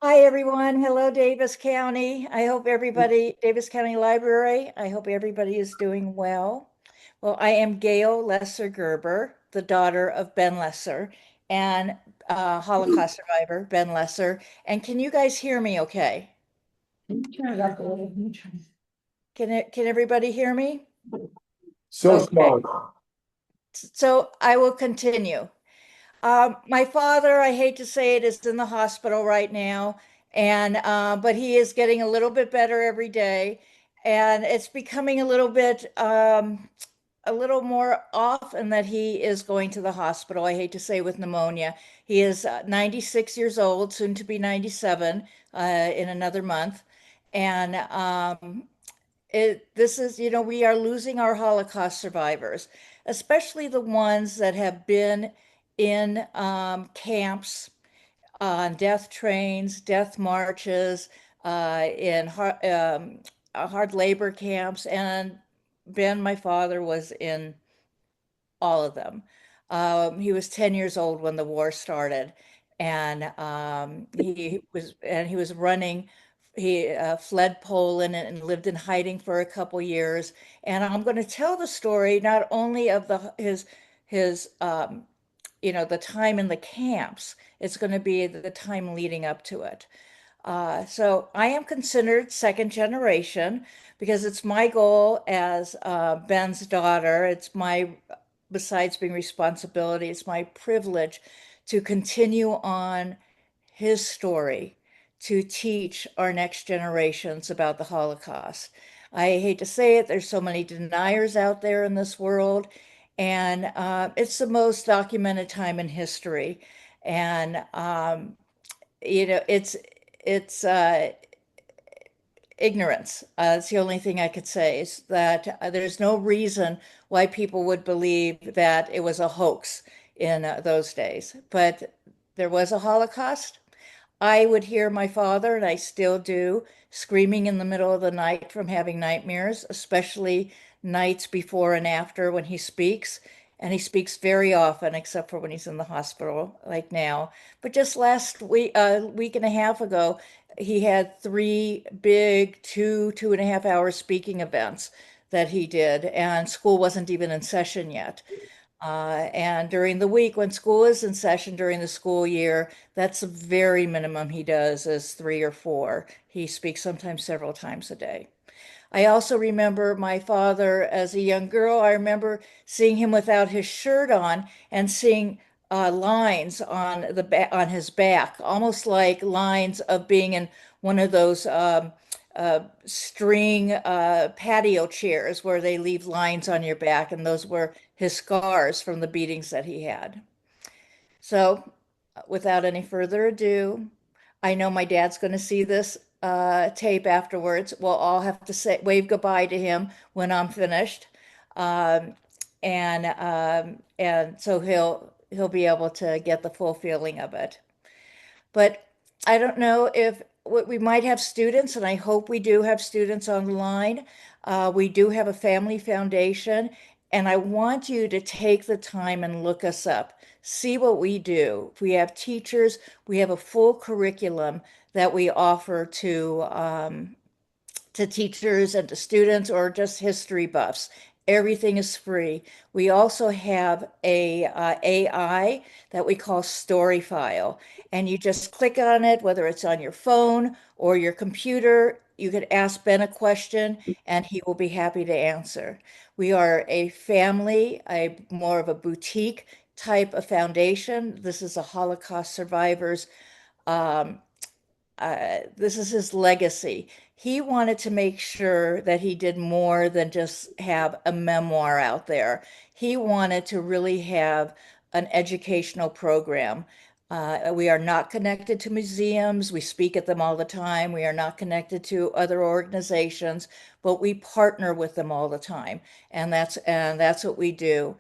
Hi, everyone. Hello, Davis County. Davis County Library, I hope everybody is doing well. Well, I am Gail Lesser Gerber, the daughter of Ben Lesser and Holocaust survivor, Ben Lesser. And can you guys hear me okay? Turn it up a little. Let me try. Can everybody hear me? So Okay. small. So I will continue. My father, I hate to say it, is in the hospital right now, and but he is getting a little bit better every day, and it's becoming a little more often that he is going to the hospital. I hate to say with pneumonia. He is 96 years old, soon to be 97 in another month, and this is, we are losing our Holocaust survivors, especially the ones that have been in camps, on death trains, death marches, in hard labor camps. And Ben, my father, was in all of them. He was 10 years old when the war started, and he was running. He fled Poland and lived in hiding for a couple years. And I'm going to tell the story not only of his the time in the camps. It's going to be the time leading up to it. So I am considered second generation because it's my goal as Ben's daughter. Besides being responsibility, it's my privilege to continue on his story, to teach our next generations about the Holocaust. I hate to say it, there's so many deniers out there in this world, and it's the most documented time in history. And you know, it's ignorance. It's the only thing I could say is that there's no reason why people would believe that it was a hoax in those days. But there was a Holocaust. I would hear my father, and I still do, screaming in the middle of the night from having nightmares, especially nights before and after when he speaks. And he speaks very often, except for when he's in the hospital, like now. But just last week, week and a half ago, he had three big 2.5 hour speaking events that he did, and school wasn't even in session yet. And during the week, when school is in session during the school year, that's the very minimum he does is three or four. He speaks sometimes several times a day. I also remember my father as a young girl. I remember seeing him without his shirt on and seeing lines on on his back, almost like lines of being in one of those string patio chairs where they leave lines on your back, and those were his scars from the beatings that he had. So, without any further ado, I know my dad's going to see this tape afterwards. We'll all have to say wave goodbye to him when I'm finished, um, and so he'll be able to get the full feeling of it. But I don't know if we might have students, and I hope we do have students online. We do have a family foundation, and I want you to take the time and look us up. See what we do. We have teachers, we have a full curriculum that we offer to teachers and to students or just history buffs. Everything is free. We also have a AI that we call Storyfile, and you just click on it, whether it's on your phone or your computer. You could ask Ben a question, and he will be happy to answer. We are a family, a more of a boutique type of foundation. This is a Holocaust survivors um, this is his legacy. He wanted to make sure that he did more than just have a memoir out there. He wanted to really have an educational program. We are not connected to museums. We speak at them all the time. We are not connected to other organizations, but we partner with them all the time. And that's what we do.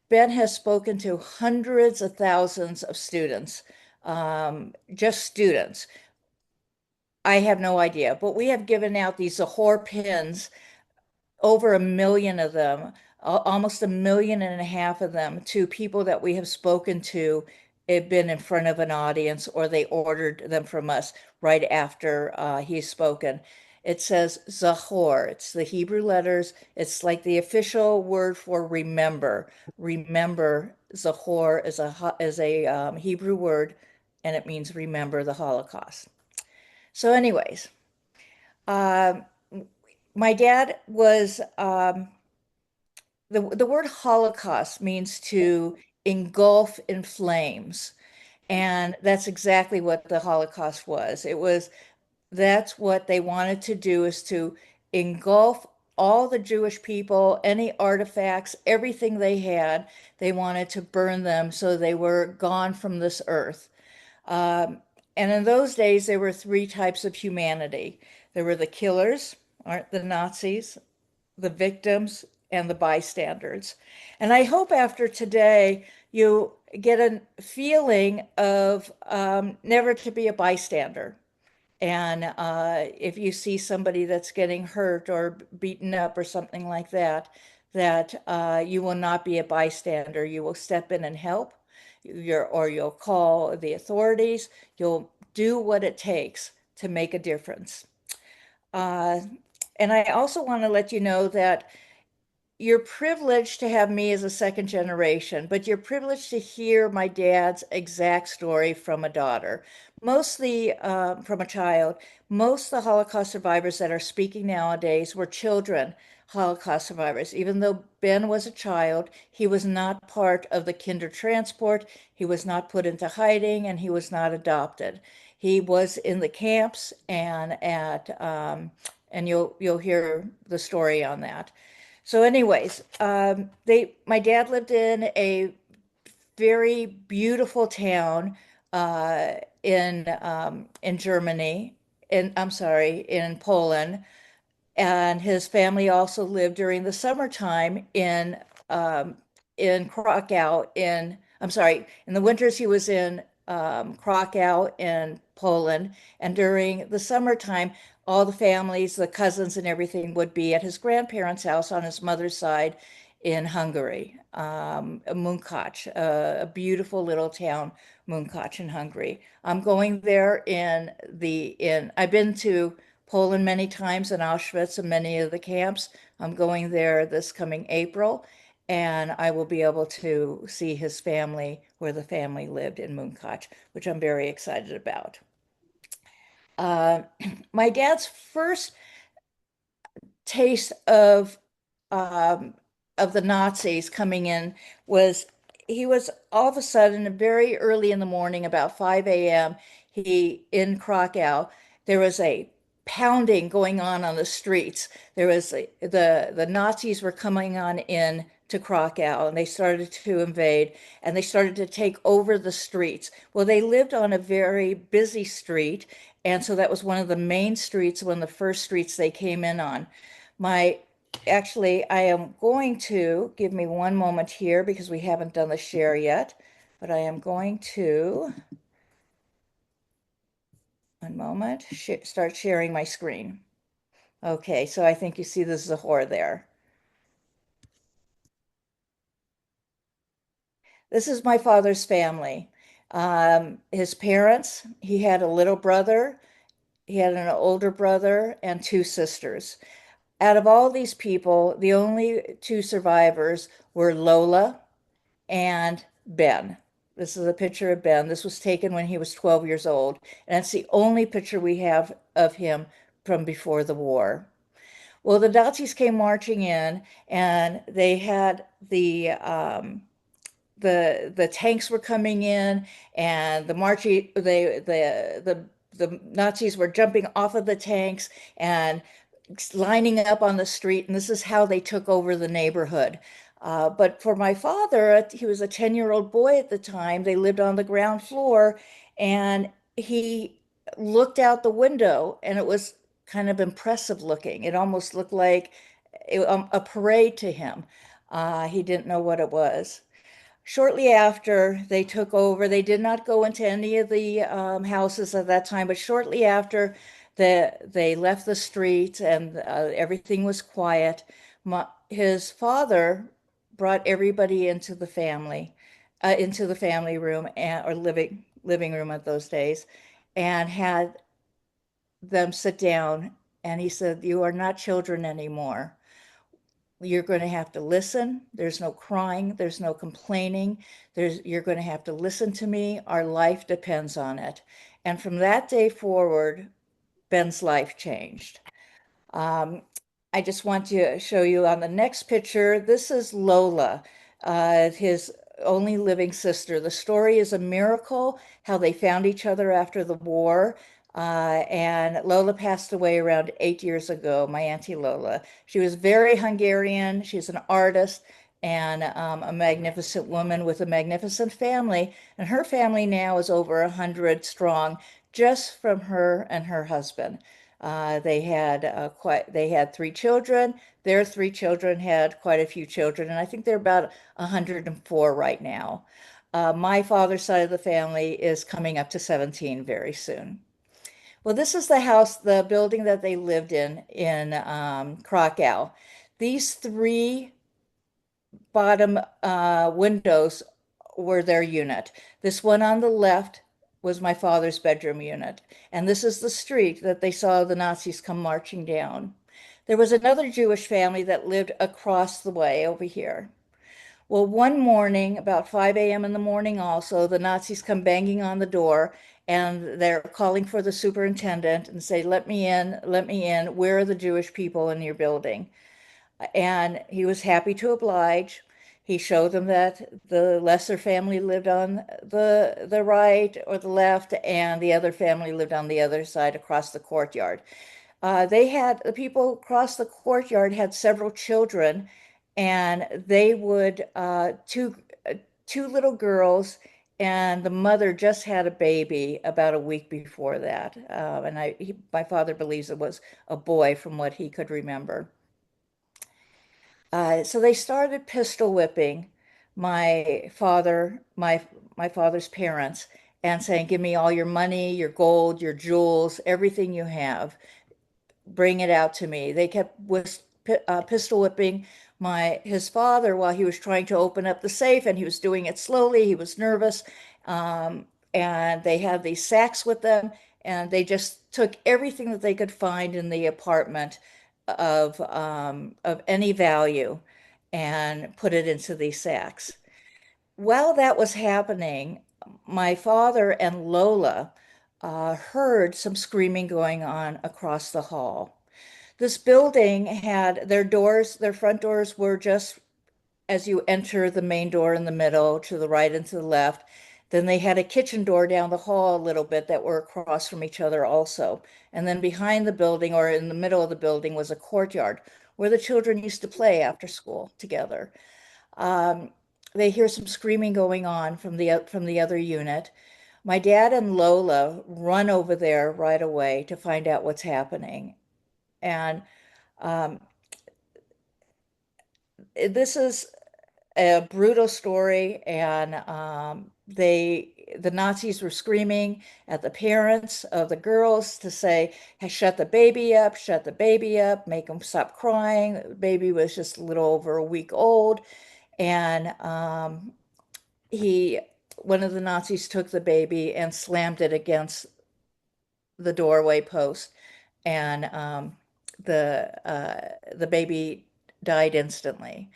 Ben has spoken to hundreds of thousands of students, just students. I have no idea, but we have given out these Zachor pins, over 1 million of them, almost 1.5 million of them to people that we have spoken to it been in front of an audience or they ordered them from us right after he's spoken. It says Zachor. It's the Hebrew letters. It's like the official word for remember. Remember, Zachor is a Hebrew word, and it means remember the Holocaust. So, anyways, um, my dad was the word Holocaust means to engulf in flames. And that's exactly what the Holocaust was. That's what they wanted to do is to engulf all the Jewish people, any artifacts, everything they had. They wanted to burn them so they were gone from this earth. Um, and in those days, there were three types of humanity. There were the killers, aren't the Nazis, the victims, and the bystanders. And I hope after today you get a feeling of never to be a bystander. And if you see somebody that's getting hurt or beaten up or something like that, that you will not be a bystander. You will step in and help, or you'll call the authorities. You'll do what it takes to make a difference. Uh, and I also want to let you know that you're privileged to have me as a second generation, but you're privileged to hear my dad's exact story from a daughter. Mostly from a child. Most of the Holocaust survivors that are speaking nowadays were children Holocaust survivors. Even though Ben was a child, he was not part of the kinder transport. He was not put into hiding, and he was not adopted. He was in the camps, and you'll hear the story on that. So, anyways, my dad lived in a very beautiful town in Germany, I'm sorry, in Poland, and his family also lived during the summertime um, in Krakow. I'm sorry, in the winters he was in Krakow in Poland, and during the summertime, all the families, the cousins, and everything would be at his grandparents' house on his mother's side in Hungary, Munkacs, a beautiful little town, Munkacs in Hungary. I'm going there I've been to Poland many times in Auschwitz and many of the camps. I'm going there this coming April, and I will be able to see his family where the family lived in Munkac, which I'm very excited about. Uh, my dad's first taste um, of the Nazis coming in was he was all of a sudden very early in the morning, about 5 a.m. He in Krakow, there was a pounding going on the streets. The Nazis were coming on in to Krakow, and they started to invade, and they started to take over the streets. Well, they lived on a very busy street, and so that was one of the main streets, one of the first streets they came in on. My Actually, I am going to give me one moment here because we haven't done the share yet, but I am going to, one moment, start sharing my screen. Okay, so I think you see the Zahor there. This is my father's family. His parents, he had a little brother, he had an older brother, and two sisters. Out of all these people, the only two survivors were Lola and Ben. This is a picture of Ben. This was taken when he was 12 years old, and it's the only picture we have of him from before the war. Well, the Nazis came marching in, and they had the tanks were coming in, and the Nazis were jumping off of the tanks and lining up on the street, and this is how they took over the neighborhood. But for my father, he was a 10-year-old boy at the time. They lived on the ground floor, and he looked out the window, and it was kind of impressive looking. It almost looked like a parade to him. He didn't know what it was. Shortly after they took over, they did not go into any of the houses at that time, but shortly after they left the streets and everything was quiet, his father brought everybody into the family. into the family room and or living room at those days, and had them sit down. And he said, "You are not children anymore. You're going to have to listen. There's no crying. There's no complaining. You're going to have to listen to me. Our life depends on it." And from that day forward, Ben's life changed. Um, I just want to show you on the next picture. This is Lola, his only living sister. The story is a miracle how they found each other after the war. And Lola passed away around 8 years ago, my Auntie Lola. She was very Hungarian. She's an artist and a magnificent woman with a magnificent family. And her family now is over 100 strong, just from her and her husband. They had three children. Their three children had quite a few children, and I think they're about 104 right now. My father's side of the family is coming up to 17 very soon. Well, this is the house, the building that they lived in Krakow. These three bottom windows were their unit. This one on the left was my father's bedroom unit. And this is the street that they saw the Nazis come marching down. There was another Jewish family that lived across the way over here. Well, one morning, about 5 a.m. in the morning, also, the Nazis come banging on the door and they're calling for the superintendent and say, "Let me in, let me in. Where are the Jewish people in your building?" And he was happy to oblige. He showed them that the Lesser family lived on the right or the left, and the other family lived on the other side across the courtyard. The people across the courtyard had several children, and they would two little girls, and the mother just had a baby about a week before that. My father believes it was a boy from what he could remember. So they started pistol whipping my father's parents, and saying, "Give me all your money, your gold, your jewels, everything you have. Bring it out to me." They kept pistol whipping his father while he was trying to open up the safe, and he was doing it slowly. He was nervous, and they had these sacks with them, and they just took everything that they could find in the apartment of any value and put it into these sacks. While that was happening, my father and Lola heard some screaming going on across the hall. This building had their front doors were just as you enter the main door in the middle, to the right and to the left. Then they had a kitchen door down the hall a little bit that were across from each other also. And then behind the building, or in the middle of the building, was a courtyard where the children used to play after school together. Um, they hear some screaming going on from the other unit. My dad and Lola run over there right away to find out what's happening. And um, this is a brutal story, and the Nazis were screaming at the parents of the girls to say, "Hey, shut the baby up, make them stop crying." The baby was just a little over a week old, and he one of the Nazis took the baby and slammed it against the doorway post, and the baby died instantly.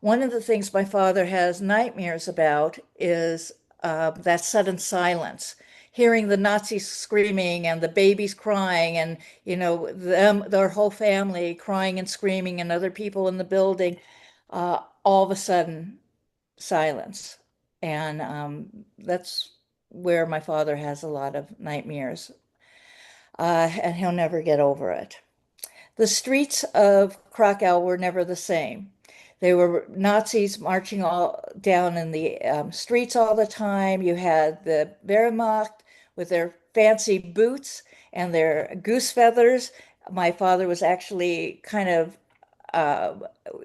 One of the things my father has nightmares about is that sudden silence, hearing the Nazis screaming and the babies crying, and their whole family crying and screaming, and other people in the building. All of a sudden, silence, and that's where my father has a lot of nightmares, and he'll never get over it. The streets of Krakow were never the same. They were Nazis marching all down in the streets all the time. You had the Wehrmacht with their fancy boots and their goose feathers. My father was actually kind of, uh,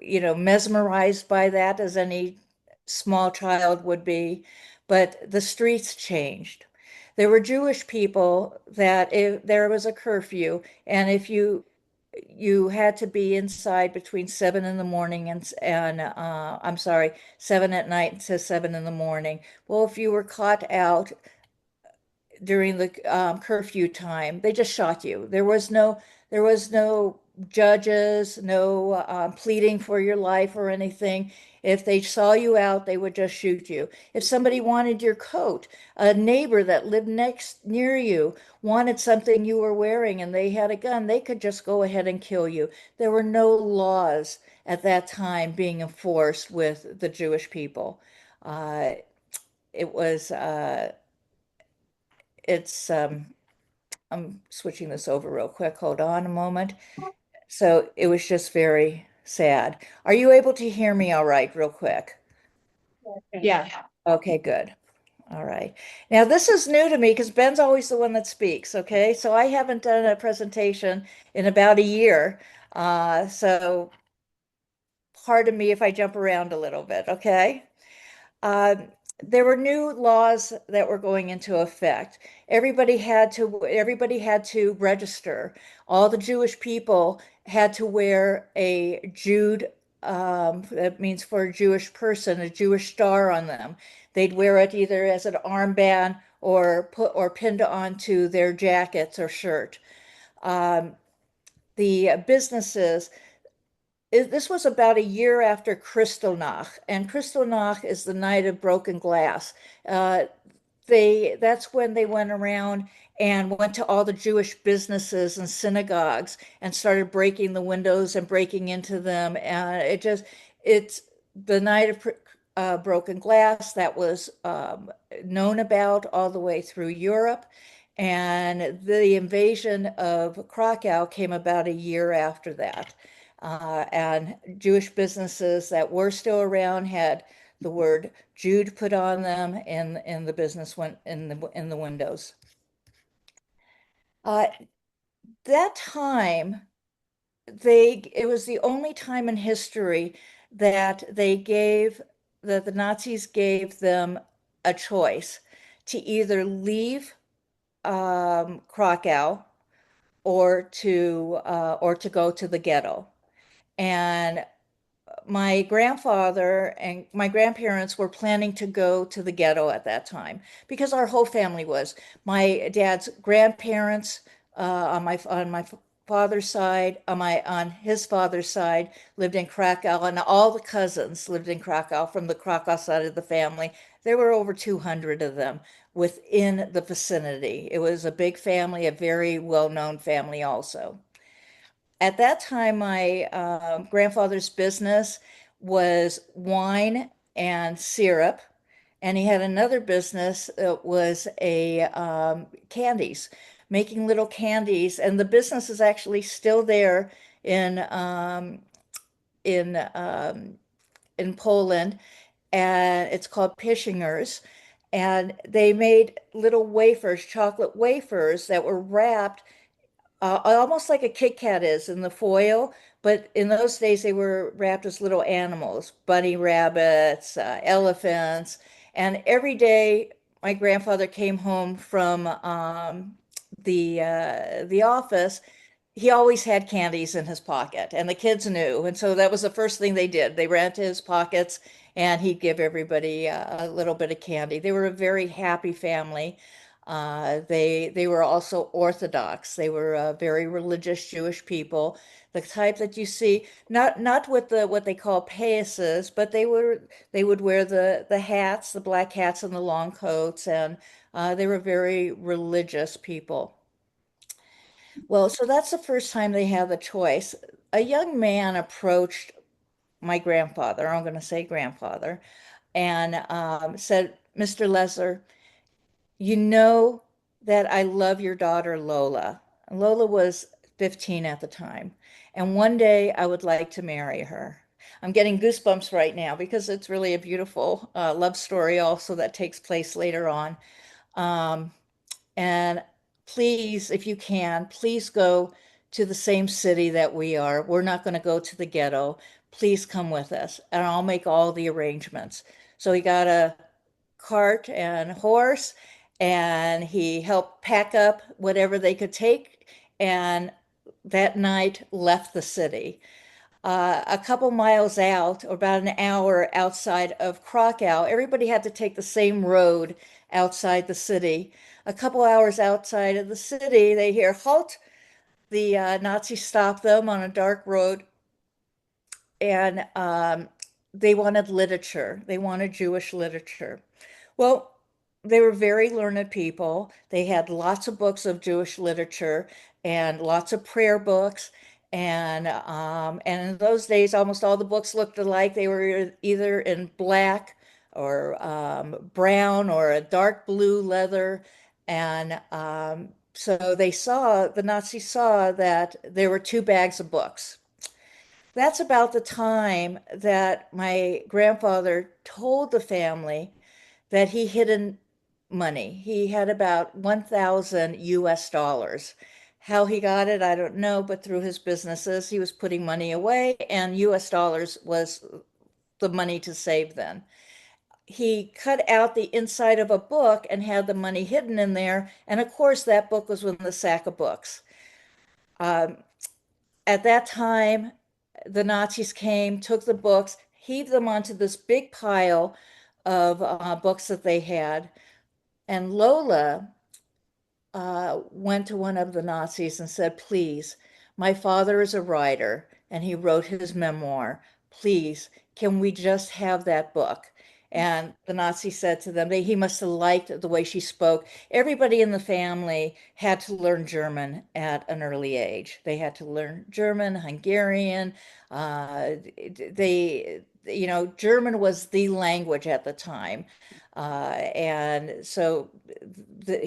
mesmerized by that, as any small child would be. But the streets changed. There were Jewish people that if there was a curfew, and if you you had to be inside between 7 in the morning and I'm sorry, 7 at night to 7 in the morning. Well, if you were caught out during the curfew time, they just shot you. There was no judges, no pleading for your life or anything. If they saw you out, they would just shoot you. If somebody wanted your coat, a neighbor that lived next near you wanted something you were wearing and they had a gun, they could just go ahead and kill you. There were no laws at that time being enforced with the Jewish people. Uh, it was it's I'm switching this over real quick. Hold on a moment. So it was just very sad. Are you able to hear me all right, real quick? Yeah. Okay, good. All right. Now, this is new to me because Ben's always the one that speaks, okay? So I haven't done a presentation in about a year. So pardon me if I jump around a little bit, okay? Um, there were new laws that were going into effect. Everybody had to register. All the Jewish people had to wear a Jude, that means for a Jewish person, a Jewish star on them. They'd wear it either as an armband or pinned onto their jackets or shirt. Um, the businesses this was about a year after Kristallnacht, and Kristallnacht is the night of broken glass. Uh, that's when they went around and went to all the Jewish businesses and synagogues and started breaking the windows and breaking into them. And it's the night of broken glass that was known about all the way through Europe. And the invasion of Krakow came about a year after that. And Jewish businesses that were still around had the word Jude put on them, and the business went in the windows. Uh, that time, it was the only time in history that the Nazis gave them a choice to either leave Krakow or to go to the ghetto. And my grandparents were planning to go to the ghetto at that time because our whole family was. My dad's grandparents on my father's side, on his father's side, lived in Krakow, and all the cousins lived in Krakow from the Krakow side of the family. There were over 200 of them within the vicinity. It was a big family, a very well-known family also. At that time, my grandfather's business was wine and syrup, and he had another business that was a candies, making little candies, and the business is actually still there in um, in um, in Poland, and it's called Pishingers. And they made little wafers, chocolate wafers that were wrapped almost like a Kit Kat is in the foil, but in those days they were wrapped as little animals, bunny rabbits, elephants, and every day my grandfather came home from the office. He always had candies in his pocket, and the kids knew, and so that was the first thing they did. They ran to his pockets, and he'd give everybody a little bit of candy. They were a very happy family. They were also Orthodox. They were very religious Jewish people, the type that you see not with the what they call paises, but they would wear the hats, the black hats and the long coats, and they were very religious people. Well, so that's the first time they had the choice. A young man approached my grandfather, I'm going to say grandfather, and said, "Mr. Lesser, you know that I love your daughter Lola." Lola was 15 at the time. And one day I would like to marry her. I'm getting goosebumps right now because it's really a beautiful love story also that takes place later on. Um, and please, if you can, please go to the same city that we are. We're not going to go to the ghetto. Please come with us, and I'll make all the arrangements. So he got a cart and horse, and he helped pack up whatever they could take. And that night left the city. A couple miles out, or about an hour outside of Krakow, everybody had to take the same road outside the city. A couple hours outside of the city, they hear halt. The Nazis stopped them on a dark road, and they wanted literature. They wanted Jewish literature. Well, they were very learned people. They had lots of books of Jewish literature and lots of prayer books. And in those days, almost all the books looked alike. They were either in black or brown or a dark blue leather. And so the Nazis saw that there were two bags of books. That's about the time that my grandfather told the family that he hid money. He had about 1,000 US dollars. How he got it, I don't know, but through his businesses, he was putting money away, and US dollars was the money to save then. He cut out the inside of a book and had the money hidden in there. And of course, that book was in the sack of books. Um, at that time, the Nazis came, took the books, heaved them onto this big pile of books that they had. And Lola went to one of the Nazis and said, please, my father is a writer and he wrote his memoir. Please, can we just have that book? And the Nazi said to them, he must have liked the way she spoke. Everybody in the family had to learn German at an early age. They had to learn German, Hungarian. German was the language at the time. And so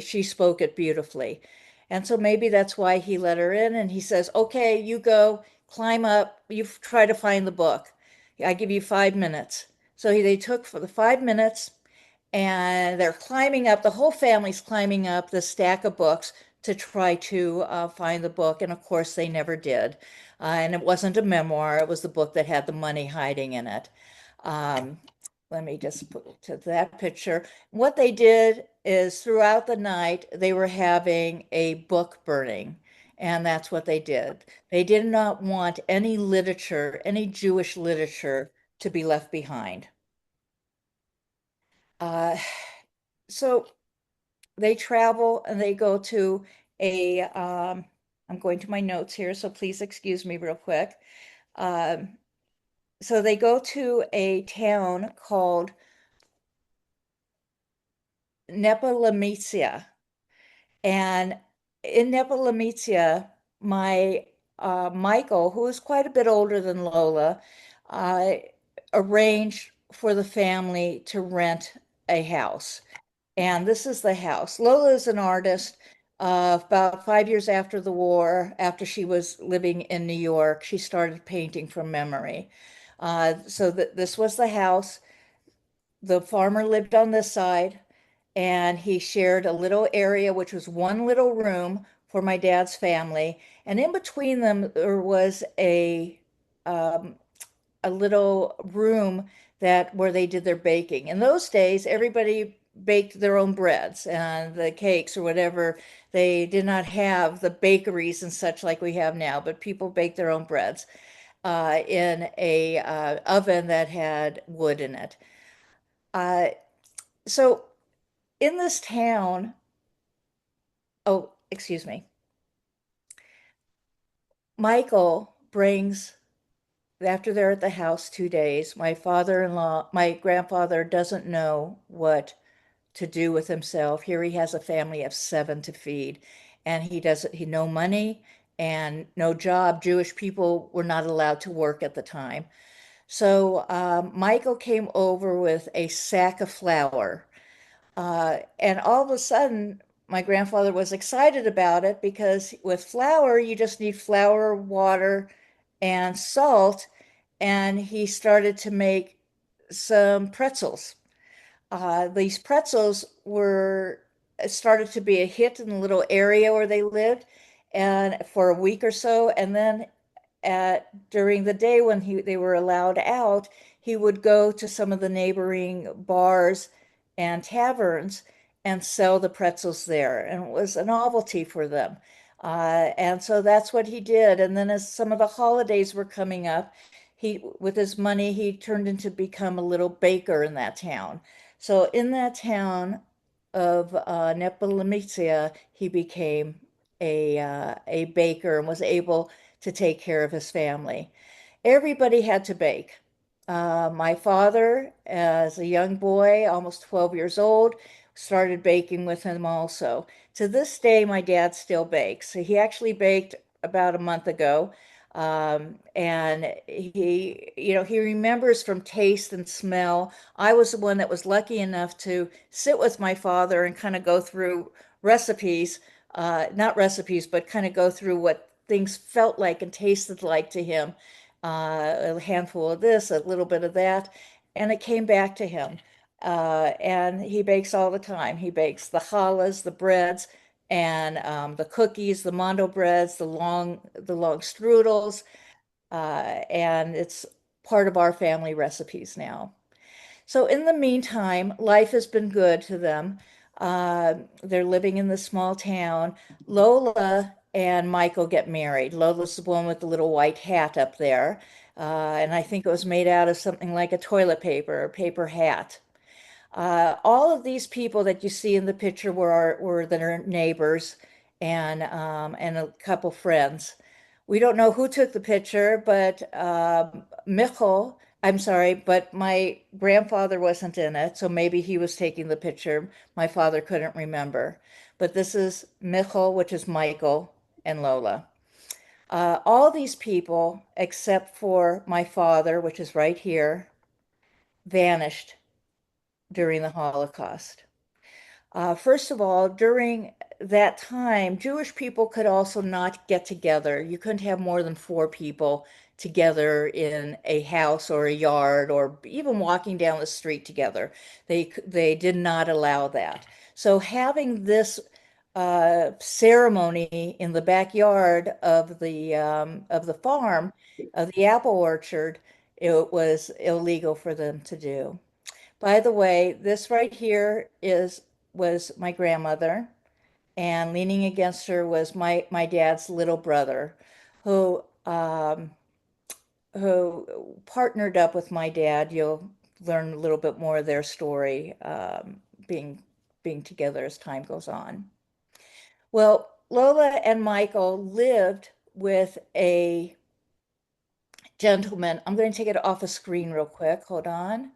she spoke it beautifully. And so maybe that's why he let her in. And he says, okay, you go climb up, you try to find the book. I give you 5 minutes. So they took for the 5 minutes, and they're climbing up, the whole family's climbing up the stack of books to try to find the book. And of course, they never did. And it wasn't a memoir, it was the book that had the money hiding in it. Um, Let me just put to that picture. What they did is throughout the night, they were having a book burning. And that's what they did. They did not want any literature, any Jewish literature, to be left behind. Uh, so they travel and they go to I'm going to my notes here, so please excuse me real quick. Um, so they go to a town called Nepolimisia. And in Nepolimisia, my Michael, who is quite a bit older than Lola, uh, arranged for the family to rent a house. And this is the house. Lola is an artist. About 5 years after the war, after she was living in New York, she started painting from memory. So this was the house. The farmer lived on this side, and he shared a little area, which was one little room for my dad's family. And in between them, there was um, a little room that where they did their baking. In those days, everybody baked their own breads and the cakes or whatever. They did not have the bakeries and such like we have now, but people baked their own breads in a oven that had wood in it. Uh, so in this town, oh, excuse me, Michael brings, after they're at the house 2 days, my grandfather doesn't know what to do with himself. Here he has a family of seven to feed, and he no money and no job. Jewish people were not allowed to work at the time. So Michael came over with a sack of flour. And all of a sudden, my grandfather was excited about it because with flour, you just need flour, water, and salt. And he started to make some pretzels. These pretzels were started to be a hit in the little area where they lived, and for a week or so, and then during the day when they were allowed out, he would go to some of the neighboring bars and taverns and sell the pretzels there, and it was a novelty for them. And so that's what he did. And then as some of the holidays were coming up, with his money, he turned into become a little baker in that town. So in that town of Nepalimitia, he became a baker and was able to take care of his family. Everybody had to bake. My father, as a young boy, almost 12 years old, started baking with him also. To this day, my dad still bakes. So he actually baked about a month ago. And he remembers from taste and smell. I was the one that was lucky enough to sit with my father and kind of go through recipes, not recipes, but kind of go through what things felt like and tasted like to him. A handful of this, a little bit of that, and it came back to him. And he bakes all the time. He bakes the challahs, the breads, and the cookies, the mando breads, the long strudels, and it's part of our family recipes now. So in the meantime, life has been good to them. They're living in this small town. Lola and Michael get married. Lola's the one with the little white hat up there. And I think it was made out of something like a toilet paper or paper hat. All of these people that you see in the picture were their neighbors and a couple friends. We don't know who took the picture, but Michal, I'm sorry, but my grandfather wasn't in it, so maybe he was taking the picture. My father couldn't remember. But this is Michal, which is Michael, and Lola. All these people, except for my father, which is right here, vanished during the Holocaust. First of all, during that time, Jewish people could also not get together. You couldn't have more than four people together in a house or a yard or even walking down the street together. They did not allow that. So having this ceremony in the backyard of the farm, of the apple orchard, it was illegal for them to do. By the way, this right here is was my grandmother, and leaning against her was my dad's little brother, who who partnered up with my dad. You'll learn a little bit more of their story, being together as time goes on. Well, Lola and Michael lived with a gentleman. I'm going to take it off a screen real quick. Hold on.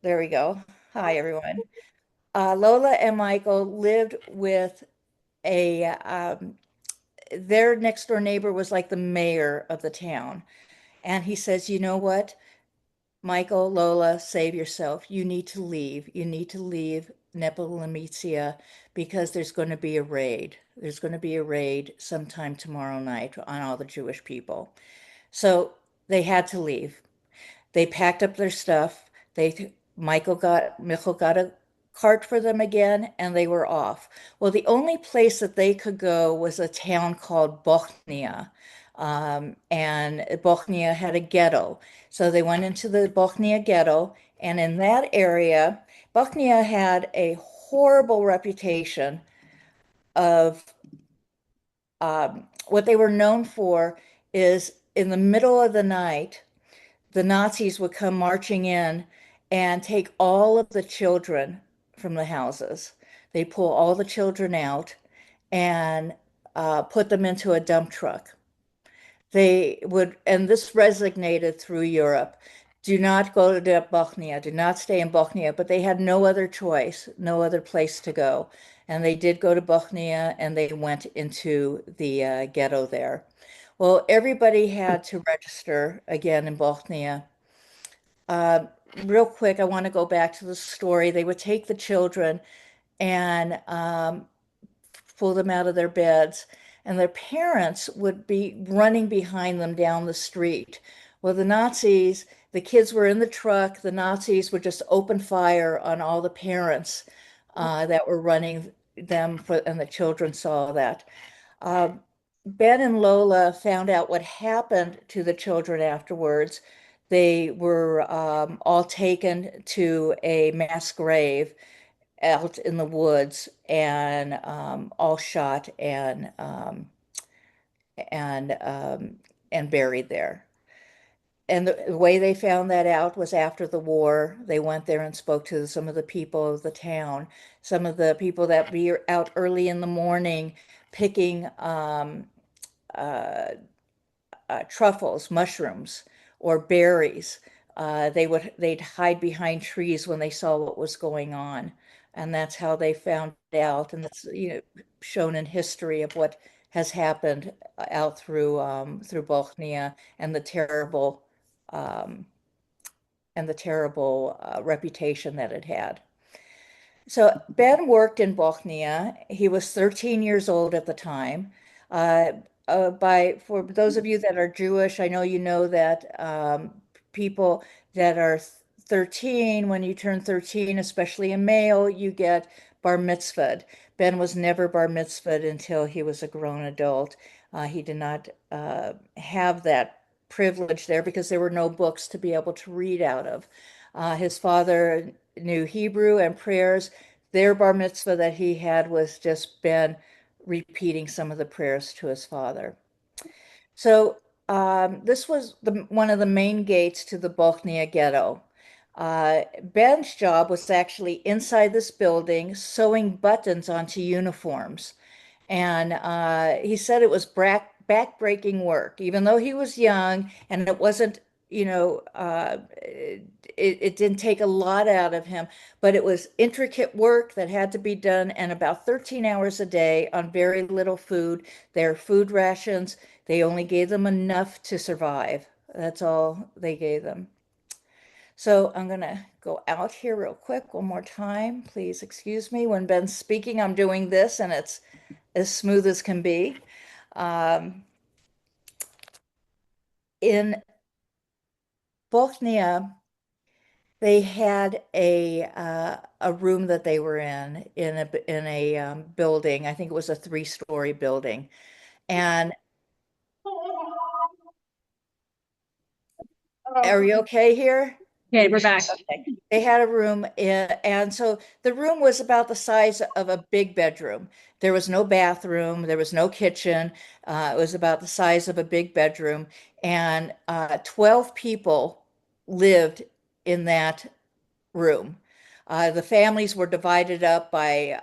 There we go. Hi, everyone. Lola and Michael lived with their next door neighbor was like the mayor of the town. And he says, you know what, Michael, Lola, save yourself. You need to leave. You need to leave Nepal because there's going to be a raid. There's going to be a raid sometime tomorrow night on all the Jewish people. So they had to leave. They packed up their stuff. Michael got a cart for them again, and they were off. Well, the only place that they could go was a town called Bochnia. And Bochnia had a ghetto. So they went into the Bochnia ghetto, and in that area, Bochnia had a horrible reputation of what they were known for is in the middle of the night the Nazis would come marching in and take all of the children from the houses. They pull all the children out and put them into a dump truck. They would, and this resonated through Europe. Do not go to Bochnia, do not stay in Bochnia, but they had no other choice, no other place to go. And they did go to Bochnia and they went into the ghetto there. Well, everybody had to register again in Bochnia. Uh, Real quick, I want to go back to the story. They would take the children and pull them out of their beds, and their parents would be running behind them down the street. Well, the kids were in the truck. The Nazis would just open fire on all the parents that were running and the children saw that. Uh, Ben and Lola found out what happened to the children afterwards. They were all taken to a mass grave, out in the woods and all shot and and buried there. And the way they found that out was after the war. They went there and spoke to some of the people of the town, some of the people that be out early in the morning picking uh, truffles, mushrooms, or berries. They'd hide behind trees when they saw what was going on, and that's how they found out. And that's shown in history of what has happened out through Bosnia and um, the terrible reputation that it had. So Ben worked in Bosnia. He was 13 years old at the time. Uh, for those of you that are Jewish, I know you know that people that are 13, when you turn 13, especially a male, you get bar mitzvahed. Ben was never bar mitzvahed until he was a grown adult. He did not have that privilege there because there were no books to be able to read out of. His father knew Hebrew and prayers. Their bar mitzvah that he had was just Ben repeating some of the prayers to his father. So this was one of the main gates to the Bochnia ghetto. Ben's job was actually inside this building sewing buttons onto uniforms. And he said it was back-breaking work, even though he was young and it wasn't, it didn't take a lot out of him, but it was intricate work that had to be done and about 13 hours a day on very little food. Their food rations, they only gave them enough to survive. That's all they gave them. So I'm going to go out here real quick one more time. Please excuse me. When Ben's speaking, I'm doing this and it's as smooth as can be. Um, in Bosnia, they had a room that they were in a building. I think it was a three-story building. And are you okay here? Okay, we're back. Okay. They had a room and so the room was about the size of a big bedroom. There was no bathroom, there was no kitchen. It was about the size of a big bedroom, and 12 people lived in that room. The families were divided up by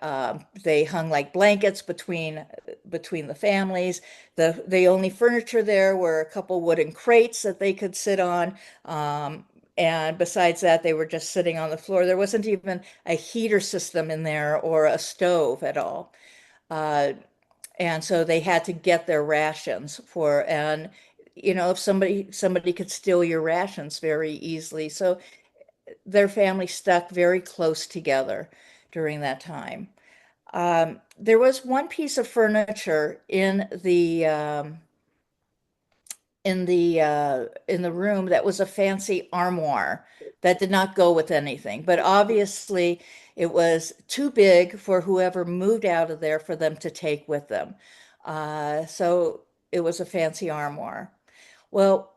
they hung like blankets between the families. The only furniture there were a couple wooden crates that they could sit on. And besides that, they were just sitting on the floor. There wasn't even a heater system in there or a stove at all. Uh, and so they had to get their rations and if somebody could steal your rations very easily. So their family stuck very close together during that time. There was one piece of furniture in the room that was a fancy armoire that did not go with anything, but obviously it was too big for whoever moved out of there for them to take with them. So it was a fancy armoire. Well,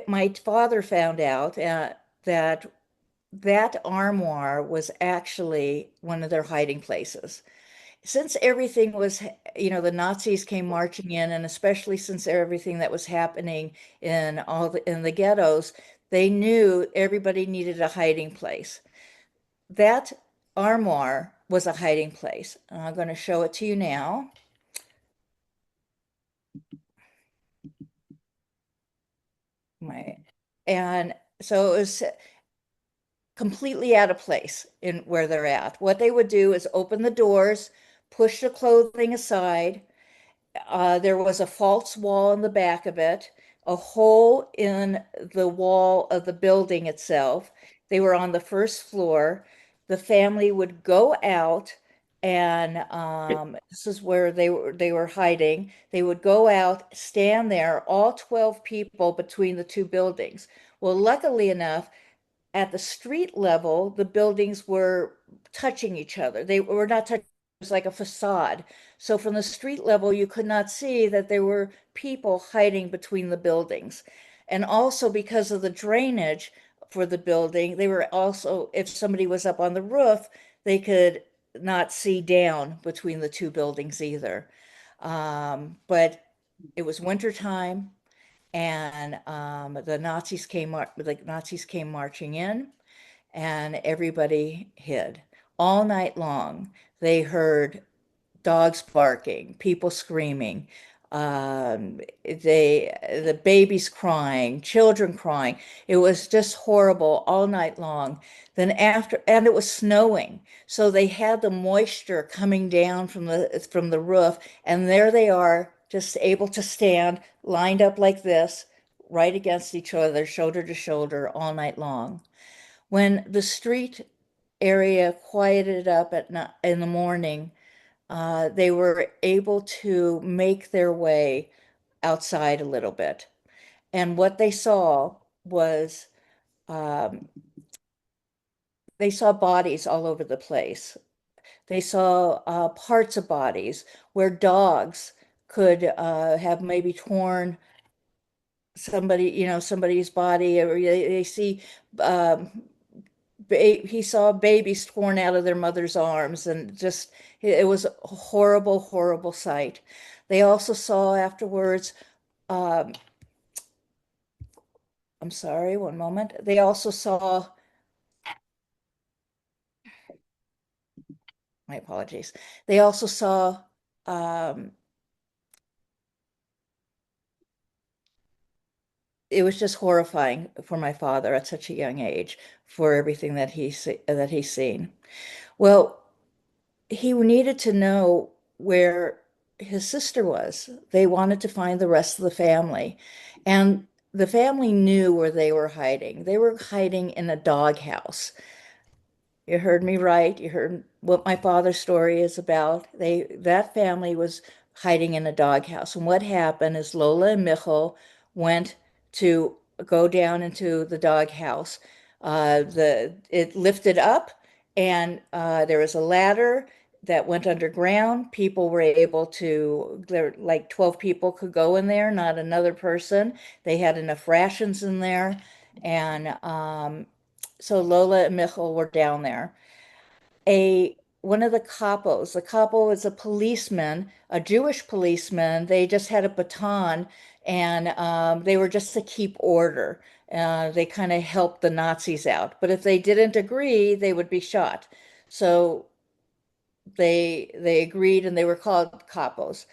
my father found out that that armoire was actually one of their hiding places. Since everything was, the Nazis came marching in, and especially since everything that was happening in the ghettos, they knew everybody needed a hiding place. That armoire was a hiding place. I'm going to show it to you now. My, and so it was completely out of place in where they're at. What they would do is open the doors, push the clothing aside. There was a false wall in the back of it, a hole in the wall of the building itself. They were on the first floor. The family would go out, and this is where they were hiding. They would go out, stand there, all 12 people between the two buildings. Well, luckily enough, at the street level, the buildings were touching each other. They were not touching, it was like a facade. So from the street level, you could not see that there were people hiding between the buildings. And also because of the drainage, for the building. They were also, if somebody was up on the roof, they could not see down between the two buildings either. But it was winter time, and the Nazis came marching in, and everybody hid all night long. They heard dogs barking, people screaming, the babies crying, children crying. It was just horrible all night long. Then after, and it was snowing, so they had the moisture coming down from the roof, and there they are, just able to stand lined up like this, right against each other, shoulder to shoulder, all night long. When the street area quieted up in the morning, they were able to make their way outside a little bit. And what they saw was um, they saw bodies all over the place. They saw parts of bodies where dogs could have maybe torn somebody's body, or they see um, he saw babies torn out of their mother's arms, and just it was a horrible, horrible sight. They also saw afterwards, um, I'm sorry, one moment. They also saw, my apologies. They also saw, um, it was just horrifying for my father at such a young age for everything that he's seen. Well, he needed to know where his sister was. They wanted to find the rest of the family. And the family knew where they were hiding. They were hiding in a doghouse. You heard me right. You heard what my father's story is about. That family was hiding in a doghouse. And what happened is Lola and Michal went to go down into the doghouse. It lifted up, and there was a ladder that went underground. People were able to, there like 12 people could go in there, not another person. They had enough rations in there, and so Lola and Michal were down there. One of the capo is a policeman, a Jewish policeman. They just had a baton, and they were just to keep order. They kind of helped the Nazis out. But if they didn't agree, they would be shot. So they agreed, and they were called capos.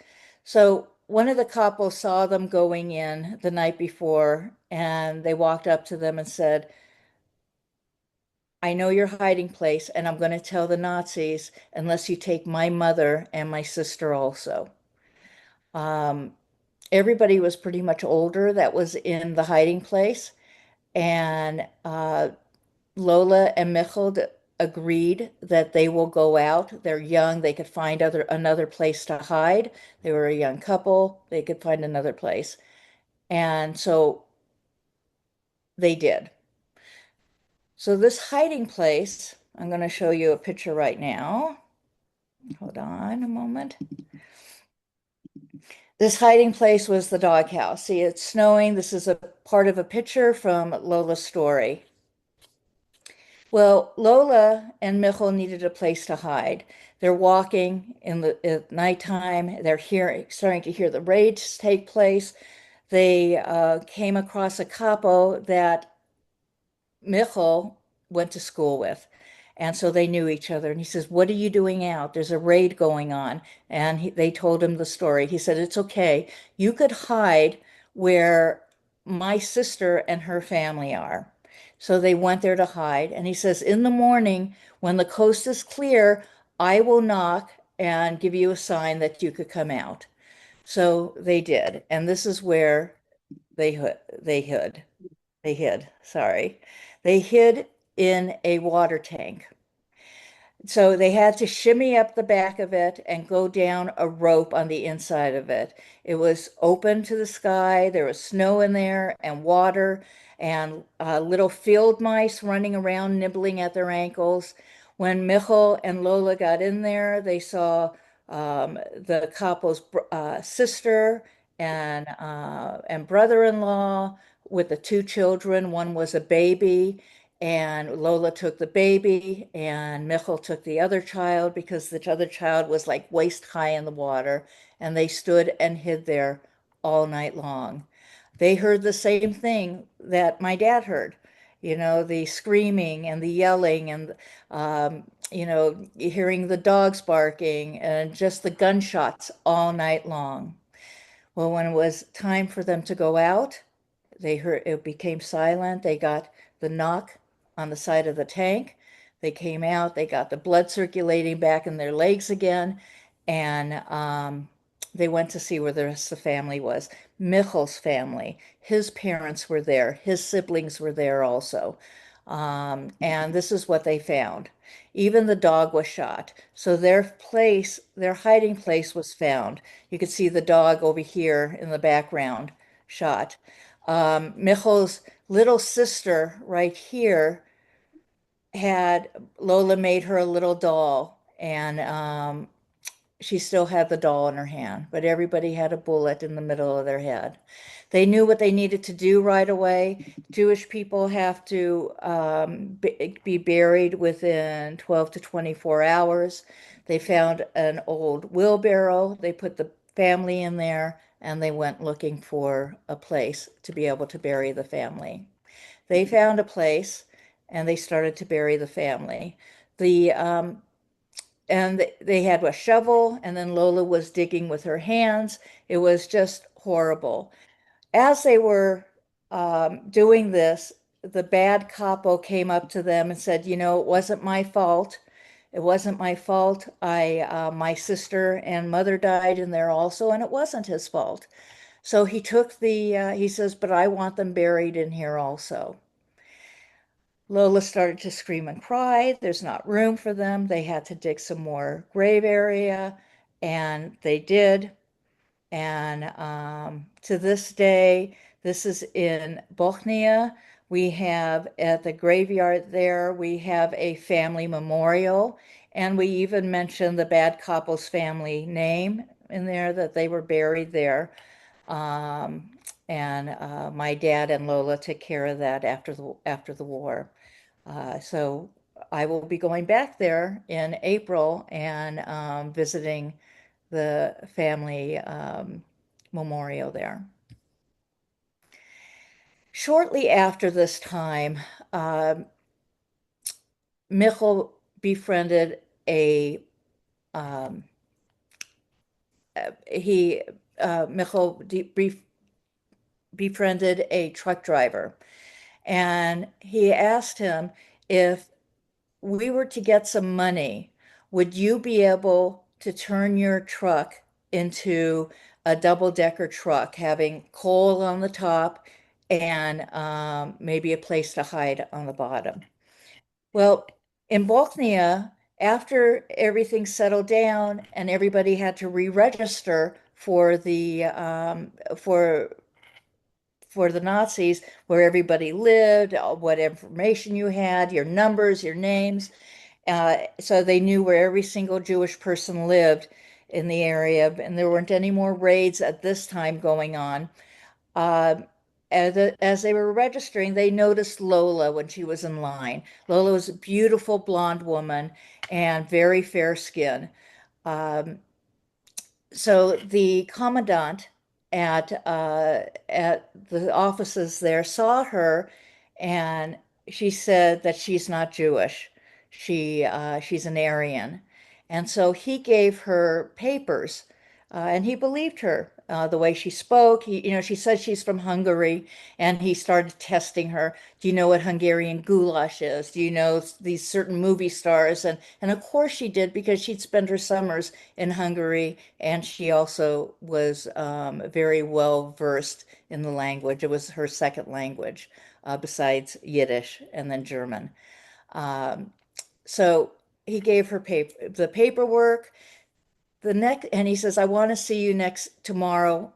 So one of the capos saw them going in the night before, and they walked up to them and said, I know your hiding place, and I'm going to tell the Nazis unless you take my mother and my sister also. Um, Everybody was pretty much older that was in the hiding place, and Lola and Michal agreed that they will go out. They're young; they could find another place to hide. They were a young couple; they could find another place, and so they did. So this hiding place, I'm going to show you a picture right now. Hold on a moment. This hiding place was the doghouse. See, it's snowing. This is a part of a picture from Lola's story. Well, Lola and Michal needed a place to hide. They're walking at nighttime. Starting to hear the raids take place. They came across a capo that Michal went to school with. And so they knew each other. And he says, what are you doing out? There's a raid going on. And they told him the story. He said, it's okay. You could hide where my sister and her family are. So they went there to hide. And he says, in the morning, when the coast is clear, I will knock and give you a sign that you could come out. So they did. And this is where they hid. They hid, sorry. They hid in a water tank. So they had to shimmy up the back of it and go down a rope on the inside of it. It was open to the sky. There was snow in there and water, and little field mice running around nibbling at their ankles. When Michal and Lola got in there, they saw the capo's sister and brother-in-law, with the two children. One was a baby, and Lola took the baby, and Michal took the other child because the other child was like waist high in the water, and they stood and hid there all night long. They heard the same thing that my dad heard, the screaming and the yelling and, hearing the dogs barking and just the gunshots all night long. Well, when it was time for them to go out, they heard it became silent. They got the knock on the side of the tank. They came out, they got the blood circulating back in their legs again, and they went to see where the rest of the family was. Michel's family, his parents were there, his siblings were there also. And this is what they found. Even the dog was shot. So their hiding place was found. You could see the dog over here in the background shot. Michel's little sister right here had Lola made her a little doll, and she still had the doll in her hand, but everybody had a bullet in the middle of their head. They knew what they needed to do right away. Jewish people have to be buried within 12 to 24 hours. They found an old wheelbarrow. They put the family in there and they went looking for a place to be able to bury the family. They found a place and they started to bury the family. The and they had a shovel, and then Lola was digging with her hands. It was just horrible. As they were doing this, the bad capo came up to them and said, it wasn't my fault. It wasn't my fault. My sister and mother died in there also, and it wasn't his fault. So he says, but I want them buried in here also. Lola started to scream and cry. There's not room for them. They had to dig some more grave area, and they did. And to this day, this is in Bochnia. We have at the graveyard there, we have a family memorial, and we even mention the bad couple's family name in there that they were buried there. Um, and my dad and Lola took care of that after the war. So I will be going back there in April and visiting the family memorial there. Shortly after this time, Michel befriended a um, he Michel befriended a truck driver, and he asked him, if we were to get some money, would you be able to turn your truck into a double-decker truck, having coal on the top and maybe a place to hide on the bottom? Well, in Bosnia, after everything settled down and everybody had to re-register for the Nazis, where everybody lived, what information you had, your numbers, your names. So they knew where every single Jewish person lived in the area, and there weren't any more raids at this time going on. Uh, as they were registering, they noticed Lola when she was in line. Lola was a beautiful blonde woman and very fair skin. Um, so the commandant at the offices there saw her, and she said that she's not Jewish. She's an Aryan, and so he gave her papers, and he believed her. The way she spoke, she said she's from Hungary, and he started testing her. Do you know what Hungarian goulash is? Do you know these certain movie stars? And of course she did, because she'd spent her summers in Hungary, and she also was very well versed in the language. It was her second language, besides Yiddish and then German. Um, so he gave her the paperwork. And he says, I want to see you next tomorrow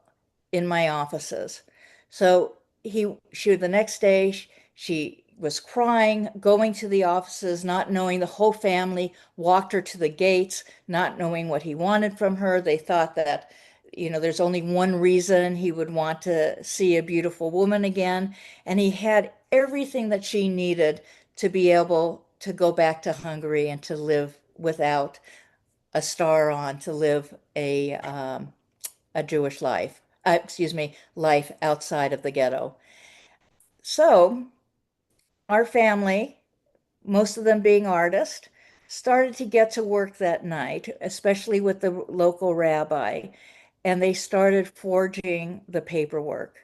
in my offices. So the next day, she was crying, going to the offices, not knowing. The whole family walked her to the gates, not knowing what he wanted from her. They thought that there's only one reason he would want to see a beautiful woman again. And he had everything that she needed to be able to go back to Hungary and to live without a star on, to live a Jewish life, excuse me, life outside of the ghetto. So our family, most of them being artists, started to get to work that night, especially with the local rabbi, and they started forging the paperwork.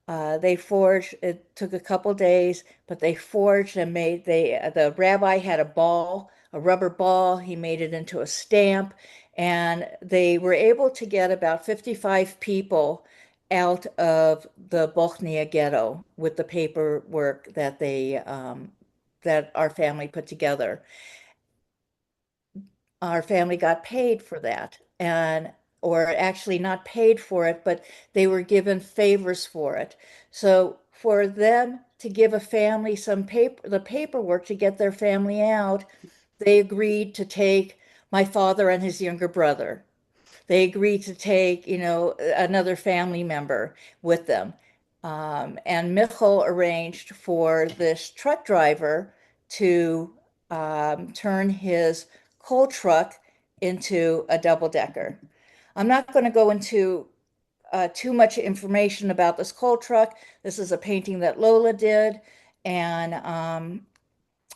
They forged, it took a couple days, but they forged and the rabbi had a ball, a rubber ball. He made it into a stamp, and they were able to get about 55 people out of the Bochnia ghetto with the paperwork that our family put together. Our family got paid for that, and or actually not paid for it, but they were given favors for it. So for them to give a family the paperwork to get their family out, they agreed to take my father and his younger brother. They agreed to take, another family member with them. And Michal arranged for this truck driver to turn his coal truck into a double decker. I'm not going to go into too much information about this coal truck. This is a painting that Lola did, and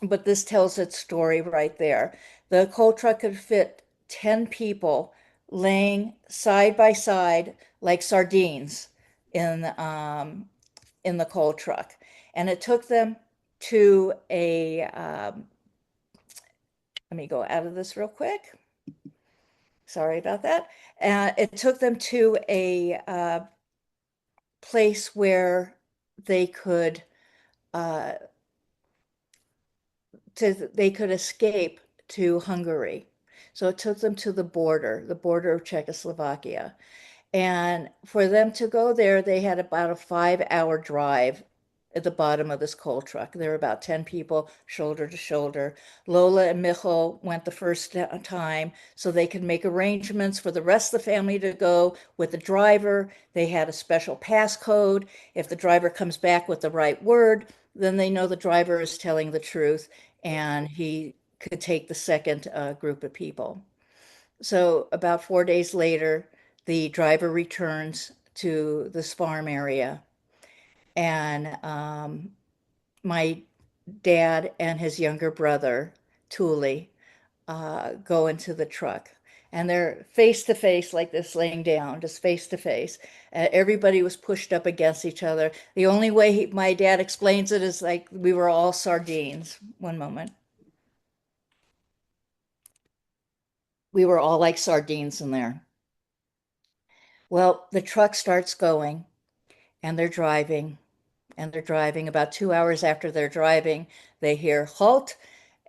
but this tells its story right there. The coal truck could fit 10 people laying side by side like sardines in in the coal truck. And it took them to let me go out of this real quick. Sorry about that. It took them to a place where they could uh, they could escape to Hungary. So it took them to the border of Czechoslovakia. And for them to go there, they had about a 5 hour drive at the bottom of this coal truck. There were about 10 people, shoulder to shoulder. Lola and Michal went the first time so they could make arrangements for the rest of the family to go with the driver. They had a special passcode. If the driver comes back with the right word, then they know the driver is telling the truth and he could take the second group of people. So about 4 days later, the driver returns to this farm area, and my dad and his younger brother, Thule, go into the truck. And they're face to face like this, laying down, just face to face. Everybody was pushed up against each other. The only way my dad explains it is like we were all sardines. One moment. We were all like sardines in there. Well, the truck starts going and they're driving. About 2 hours after they're driving, they hear halt,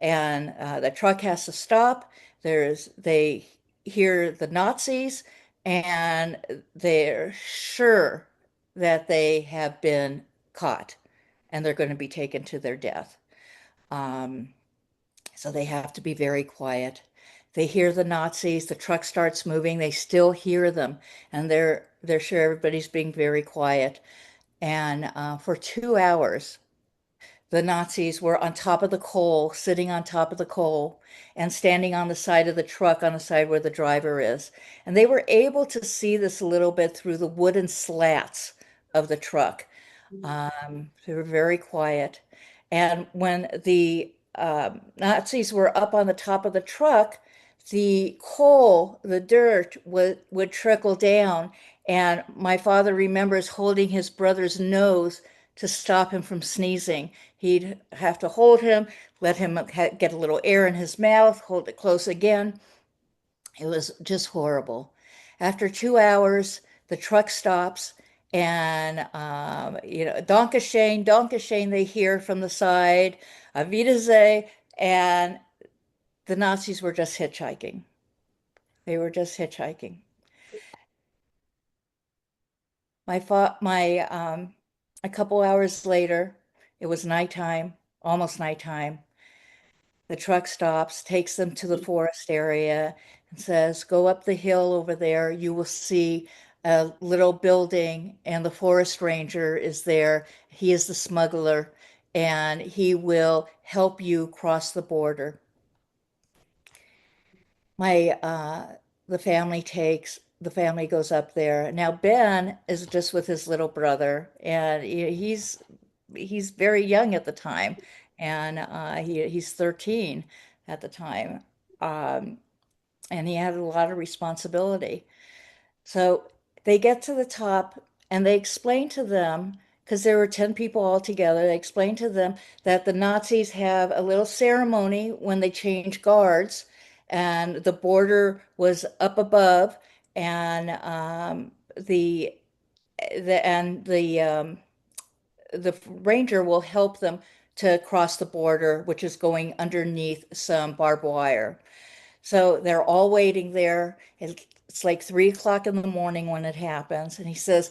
and the truck has to stop. They hear the Nazis, and they're sure that they have been caught and they're going to be taken to their death. Um, so they have to be very quiet. They hear the Nazis, the truck starts moving, they still hear them, and they're sure everybody's being very quiet. And for 2 hours, the Nazis were on top of the coal, sitting on top of the coal, and standing on the side of the truck, on the side where the driver is. And they were able to see this a little bit through the wooden slats of the truck. They were very quiet. And when the Nazis were up on the top of the truck, the coal, the dirt would trickle down. And my father remembers holding his brother's nose to stop him from sneezing. He'd have to hold him, let him get a little air in his mouth, hold it close again. It was just horrible. After 2 hours, the truck stops, and Dankeschön, Dankeschön, they hear from the side, Auf Wiedersehen, and the Nazis were just hitchhiking. They were just hitchhiking. A couple hours later, it was nighttime, almost nighttime. The truck stops, takes them to the forest area. and says, "Go up the hill over there. You will see a little building, and the forest ranger is there. He is the smuggler, and he will help you cross the border." My the family goes up there. Now Ben is just with his little brother, and he's very young at the time, and he's 13 at the time, um, and he had a lot of responsibility. So they get to the top and they explain to them, because there were 10 people all together, they explain to them that the Nazis have a little ceremony when they change guards, and the border was up above, and the ranger will help them to cross the border, which is going underneath some barbed wire. So they're all waiting there. It's like 3 o'clock in the morning when it happens. And he says,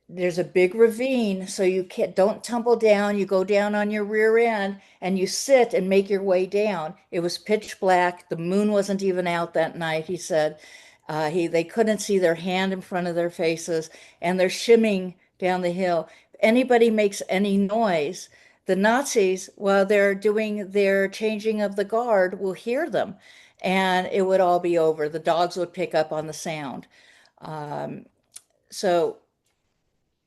"There's a big ravine, so you can't, don't tumble down. You go down on your rear end and you sit and make your way down." It was pitch black. The moon wasn't even out that night, he said. They couldn't see their hand in front of their faces, and they're shimming down the hill. If anybody makes any noise, the Nazis, while they're doing their changing of the guard, will hear them, and it would all be over. The dogs would pick up on the sound. Um, so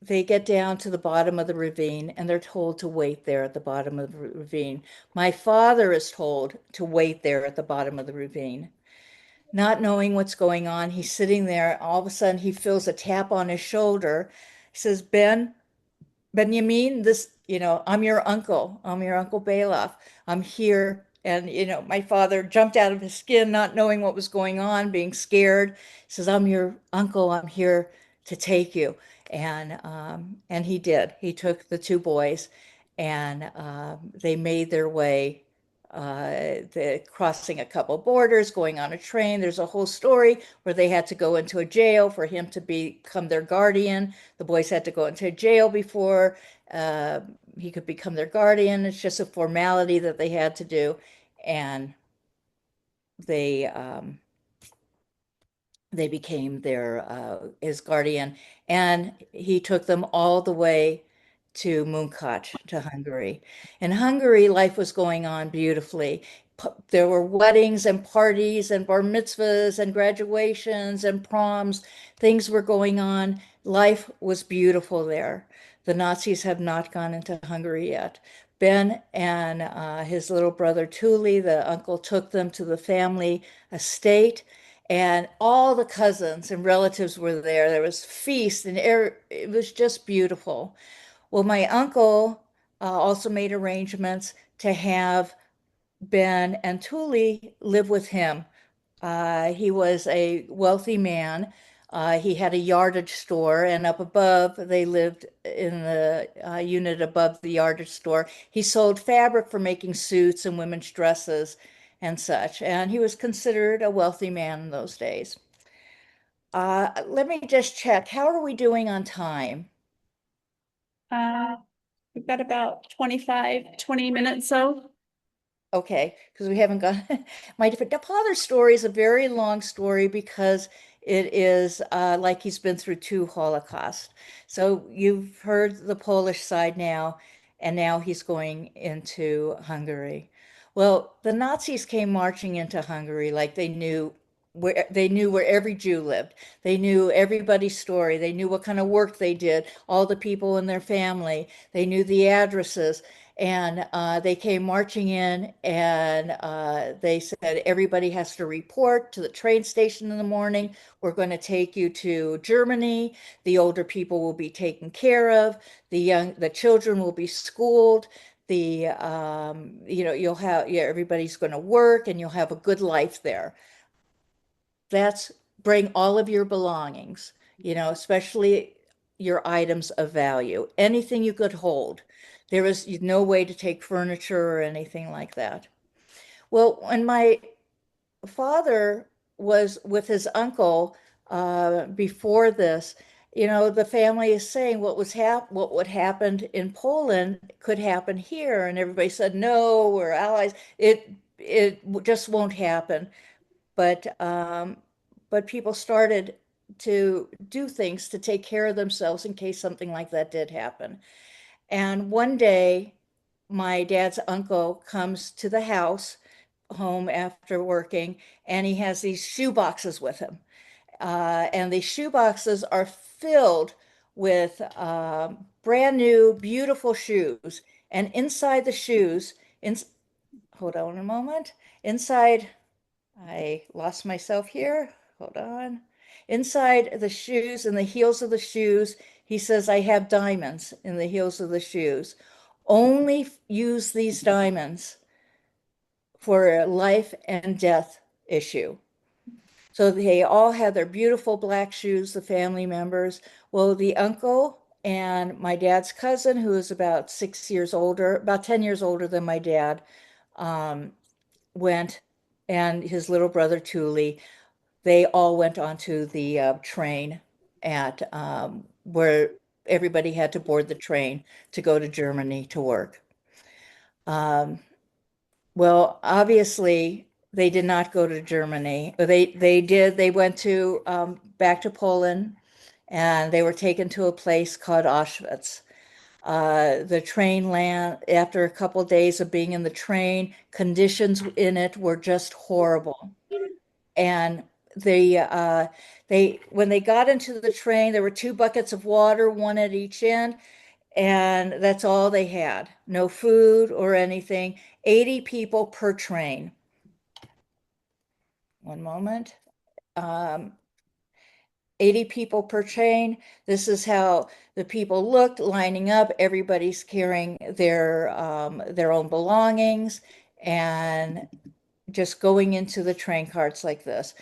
they get down to the bottom of the ravine and they're told to wait there at the bottom of the ravine. My father is told to wait there at the bottom of the ravine. Not knowing what's going on, he's sitting there. All of a sudden, he feels a tap on his shoulder. He says, "Benjamin, I'm your uncle. I'm your Uncle Bailoff. I'm here." And, my father jumped out of his skin, not knowing what was going on, being scared. He says, "I'm your uncle. I'm here to take you." And he did. He took the two boys, and they made their way, crossing a couple borders, going on a train. There's a whole story where they had to go into a jail for him to become their guardian. The boys had to go into jail before uh, he could become their guardian. It's just a formality that they had to do, and they um, they became their his guardian, and he took them all the way to Munkat, to Hungary. In Hungary, life was going on beautifully. There were weddings and parties and bar mitzvahs and graduations and proms. Things were going on. Life was beautiful there. The Nazis have not gone into Hungary yet. Ben and his little brother Tuli, the uncle, took them to the family estate, and all the cousins and relatives were there. There was feast, and it was just beautiful. Well, my uncle also made arrangements to have Ben and Tuli live with him. He was a wealthy man. He had a yardage store, and up above, they lived in the unit above the yardage store. He sold fabric for making suits and women's dresses and such, and he was considered a wealthy man in those days. Let me just check. How are we doing on time? Uh, we've got about 20 minutes, so. Okay, because we haven't got the father's story is a very long story because it is like he's been through two Holocausts. So you've heard the Polish side now, and now he's going into Hungary. Well, the Nazis came marching into Hungary like they knew where every Jew lived. They knew everybody's story. They knew what kind of work they did, all the people in their family. They knew the addresses. And they came marching in, and they said, "Everybody has to report to the train station in the morning. We're going to take you to Germany. The older people will be taken care of. The children will be schooled. You'll have, yeah, everybody's going to work, and you'll have a good life there. That's bring all of your belongings, especially your items of value, anything you could hold. There was no way to take furniture or anything like that." Well, when my father was with his uncle before this, the family is saying what would happen in Poland could happen here, and everybody said, "No, we're allies. It just won't happen." but people started to do things to take care of themselves in case something like that did happen. And one day, my dad's uncle comes to the house home after working, and he has these shoe boxes with him. And the shoe boxes are filled with brand new, beautiful shoes. And inside the shoes, hold on a moment. Inside, I lost myself here. Hold on. Inside the shoes and the heels of the shoes, he says, I have diamonds in the heels of the shoes. Only use these diamonds for a life and death issue. So they all had their beautiful black shoes, the family members. Well, the uncle and my dad's cousin, who is about 6 years older, about 10 years older than my dad, um, went, and his little brother Thule, they all went onto the train at where everybody had to board the train to go to Germany to work. Um, well, obviously, they did not go to Germany. They did. They went to back to Poland, and they were taken to a place called Auschwitz. The train land after a couple of days of being in the train, conditions in it were just horrible. And they when they got into the train, there were two buckets of water, one at each end, and that's all they had. No food or anything. 80 people per train. One moment. Um, 80 people per train. This is how the people looked lining up. Everybody's carrying their own belongings and just going into the train carts like this.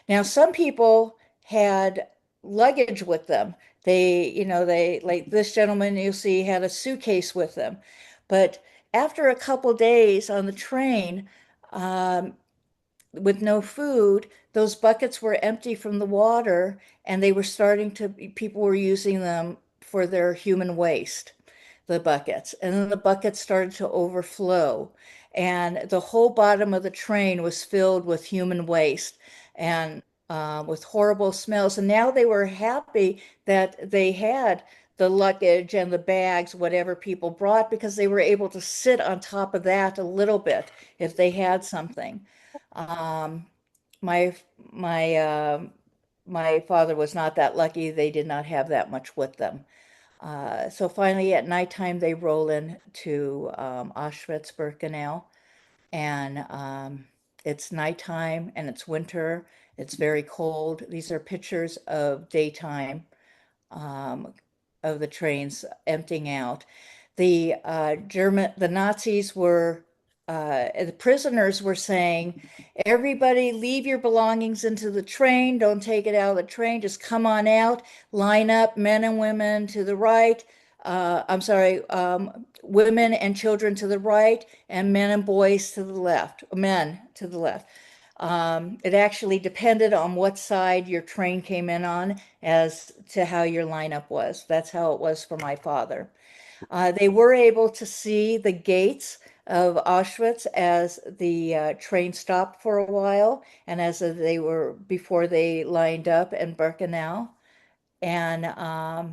Now, some people had luggage with them. They like this gentleman you'll see had a suitcase with them. But after a couple days on the train, um, with no food, those buckets were empty from the water, and they were starting to, people were using them for their human waste, the buckets. And then the buckets started to overflow, and the whole bottom of the train was filled with human waste and with horrible smells. And now they were happy that they had the luggage and the bags, whatever people brought, because they were able to sit on top of that a little bit if they had something. Um, my my my father was not that lucky. They did not have that much with them. So finally, at nighttime, they roll in to Auschwitz-Birkenau, and it's nighttime and it's winter. It's very cold. These are pictures of daytime um, of the trains emptying out. The Nazis were, the prisoners were saying, everybody leave your belongings into the train. Don't take it out of the train. Just come on out, line up, men and women to the right. I'm sorry, women and children to the right, and men and boys to the left, men to the left. It actually depended on what side your train came in on as to how your lineup was. That's how it was for my father. They were able to see the gates of Auschwitz as the train stopped for a while and as they were before they lined up in Birkenau. And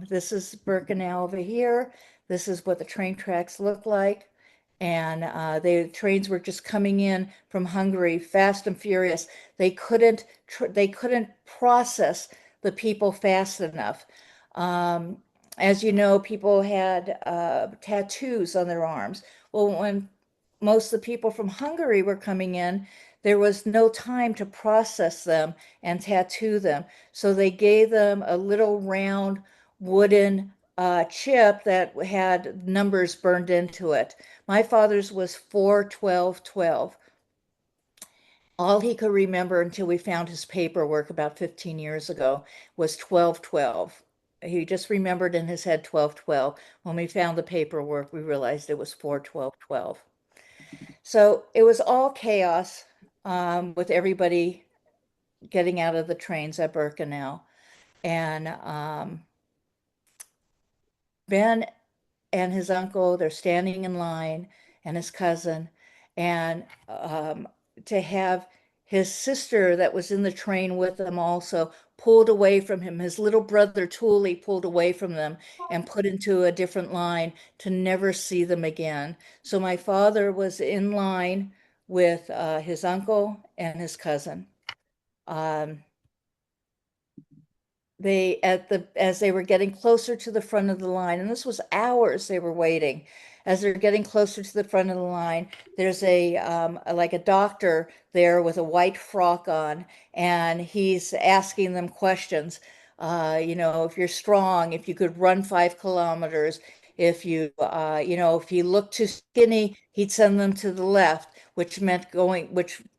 this is Birkenau over here. This is what the train tracks look like. And the trains were just coming in from Hungary, fast and furious. They couldn't process the people fast enough. Um, as you know, people had tattoos on their arms. Well, when most of the people from Hungary were coming in, there was no time to process them and tattoo them. So they gave them a little round wooden chip that had numbers burned into it. My father's was 41212. All he could remember until we found his paperwork about 15 years ago was 1212. He just remembered in his head 1212. When we found the paperwork, we realized it was 41212. So it was all chaos with everybody getting out of the trains at Birkenau. And Ben and his uncle, they're standing in line, and his cousin, and to have his sister that was in the train with them also pulled away from him. His little brother Thule pulled away from them and put into a different line to never see them again. So my father was in line with his uncle and his cousin. Um, they at the as they were getting closer to the front of the line, and this was hours they were waiting. As they're getting closer to the front of the line, there's like a doctor there with a white frock on, and he's asking them questions. If you're strong, if you could run 5 kilometers, if you look too skinny, he'd send them to the left, which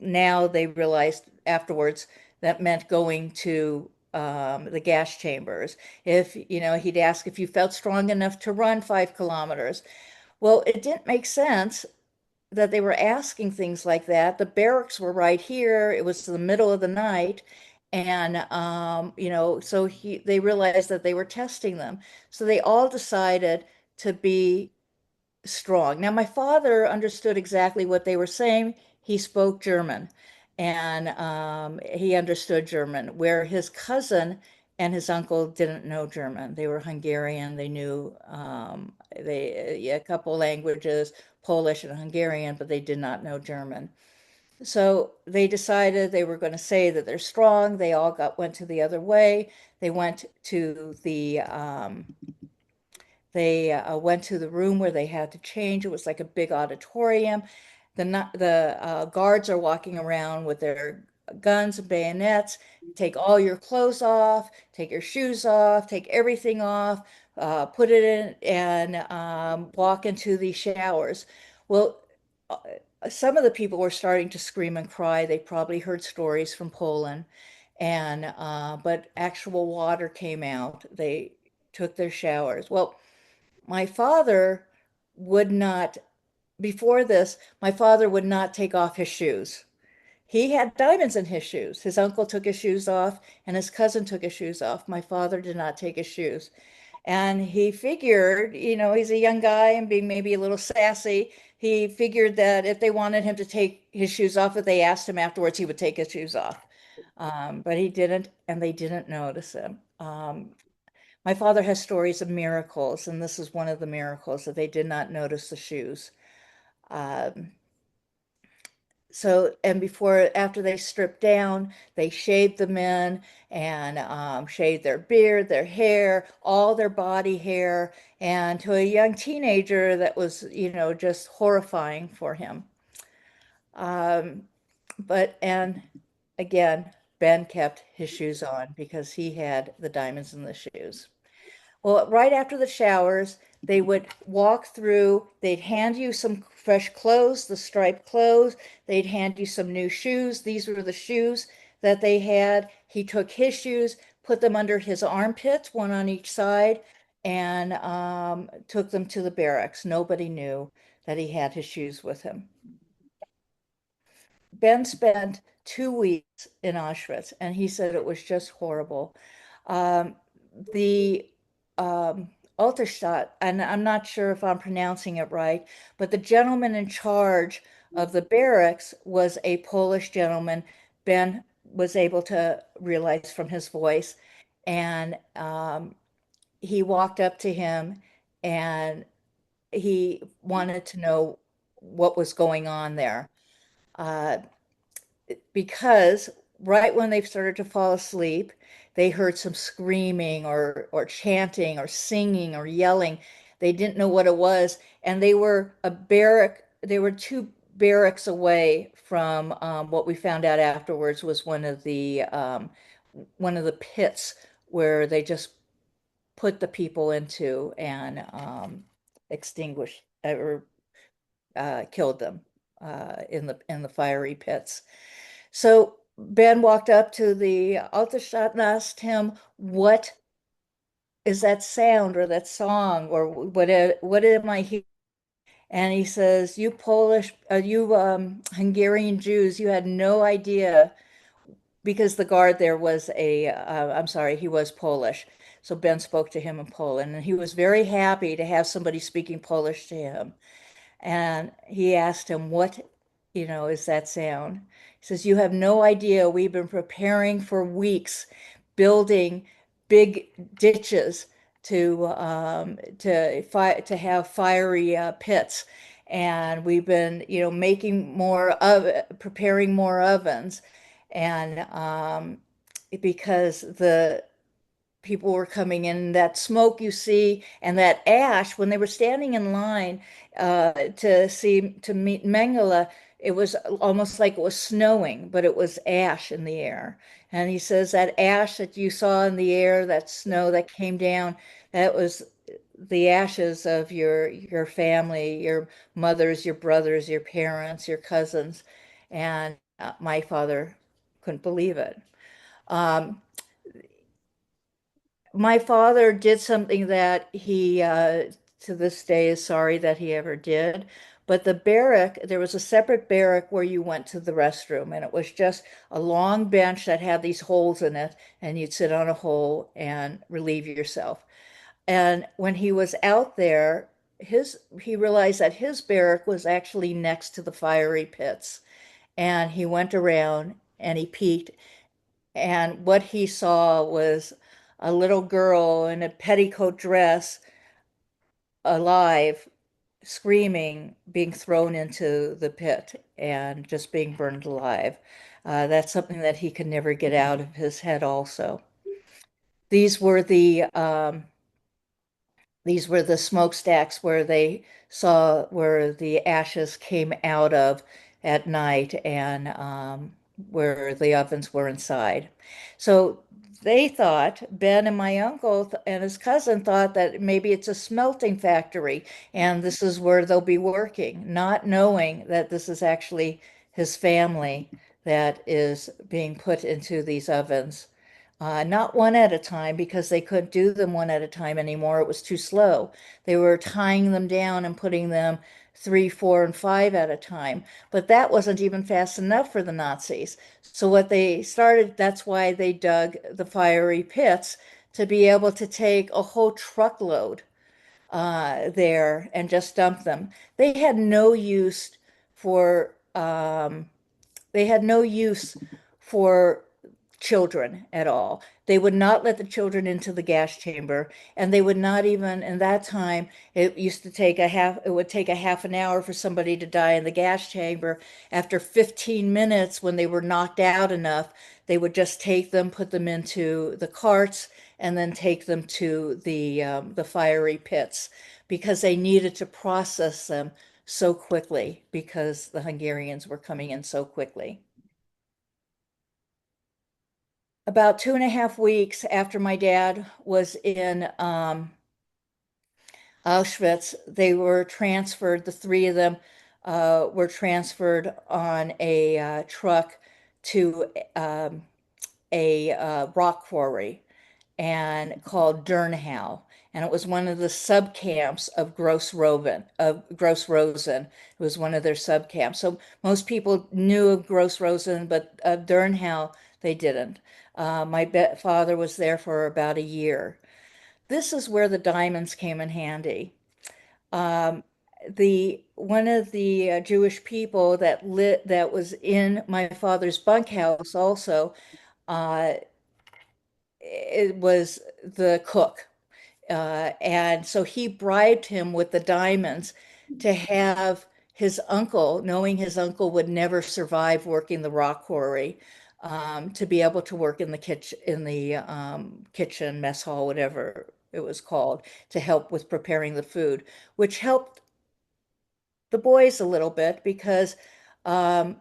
now they realized afterwards that meant going to the gas chambers. He'd ask if you felt strong enough to run 5 kilometers. Well, it didn't make sense that they were asking things like that. The barracks were right here. It was the middle of the night. And so they realized that they were testing them. So they all decided to be strong. Now, my father understood exactly what they were saying. He spoke German and he understood German, where his cousin and his uncle didn't know German. They were Hungarian. They knew a couple languages, Polish and Hungarian, but they did not know German. So they decided they were going to say that they're strong. They all went to the other way. They went to the room where they had to change. It was like a big auditorium. The guards are walking around with their guns and bayonets. Take all your clothes off, take your shoes off, take everything off, put it in, and walk into the showers. Well, uh, some of the people were starting to scream and cry. They probably heard stories from Poland, and but actual water came out. They took their showers. Well, my father would not, before this, my father would not take off his shoes. He had diamonds in his shoes. His uncle took his shoes off and his cousin took his shoes off. My father did not take his shoes. And he figured, he's a young guy and being maybe a little sassy. He figured that if they wanted him to take his shoes off, if they asked him afterwards, he would take his shoes off. But he didn't, and they didn't notice him. My father has stories of miracles, and this is one of the miracles that they did not notice the shoes. Um, after they stripped down, they shaved the men and shaved their beard, their hair, all their body hair, and to a young teenager, that was, just horrifying for him. Um, and again, Ben kept his shoes on because he had the diamonds in the shoes. Well, right after the showers, they would walk through, they'd hand you some fresh clothes, the striped clothes, they'd hand you some new shoes. These were the shoes that they had. He took his shoes, put them under his armpits, one on each side, and took them to the barracks. Nobody knew that he had his shoes with him. Ben spent 2 weeks in Auschwitz, and he said it was just horrible. Um, the Alterstadt, and I'm not sure if I'm pronouncing it right, but the gentleman in charge of the barracks was a Polish gentleman. Ben was able to realize from his voice, and he walked up to him and he wanted to know what was going on there. Uh, because right when they started to fall asleep, they heard some screaming or chanting or singing or yelling. They didn't know what it was, and they were a barrack. They were 2 barracks away from what we found out afterwards was one of the pits where they just put the people into and extinguished or killed them in the fiery pits. So Ben walked up to the Aldershot and asked him, "What is that sound or that song or what am I hearing?" And he says, you Hungarian Jews, you had no idea," because the guard there was I'm sorry, he was Polish. So Ben spoke to him in Poland, and he was very happy to have somebody speaking Polish to him. And he asked him, is that sound. He says, you have no idea. We've been preparing for weeks, building big ditches to have fiery pits. And we've been, making more of preparing more ovens. And because the people were coming in, that smoke you see and that ash, when they were standing in line to meet Mengele, it was almost like it was snowing, but it was ash in the air. And he says that ash that you saw in the air, that snow that came down, that was the ashes of your family, your mothers, your brothers, your parents, your cousins. And my father couldn't believe it. Um, my father did something that he, to this day, is sorry that he ever did. But the barrack, there was a separate barrack where you went to the restroom, and it was just a long bench that had these holes in it, and you'd sit on a hole and relieve yourself. And when he was out there, he realized that his barrack was actually next to the fiery pits. And he went around and he peeked, and what he saw was a little girl in a petticoat dress, alive, screaming, being thrown into the pit and just being burned alive. That's something that he could never get out of his head also. These were the um, these were the smokestacks where they saw where the ashes came out of at night, and where the ovens were inside. So they thought, Ben and my uncle and his cousin thought that maybe it's a smelting factory and this is where they'll be working, not knowing that this is actually his family that is being put into these ovens. Not one at a time, because they couldn't do them one at a time anymore. It was too slow. They were tying them down and putting them three, four, and five at a time. But that wasn't even fast enough for the Nazis. So what they started, that's why they dug the fiery pits, to be able to take a whole truckload there and just dump them. They had no use for they had no use for children at all. They would not let the children into the gas chamber, and they would not even, in that time, it would take a half an hour for somebody to die in the gas chamber. After 15 minutes, when they were knocked out enough, they would just take them, put them into the carts, and then take them to the fiery pits, because they needed to process them so quickly because the Hungarians were coming in so quickly. About 2.5 weeks after my dad was in Auschwitz, they were transferred, the three of them were transferred on a truck to a rock quarry and called Dernhow. And it was one of the sub camps of Gross Rosen. It was one of their sub camps. So most people knew of Gross Rosen, but Dernhow they didn't. My father was there for about a year. This is where the diamonds came in handy. Um, the one of the Jewish people that was in my father's bunkhouse also, uh, it was the cook. And so he bribed him with the diamonds to have his uncle, knowing his uncle would never survive working the rock quarry, to be able to work in the kitchen, mess hall, whatever it was called, to help with preparing the food, which helped the boys a little bit, because um,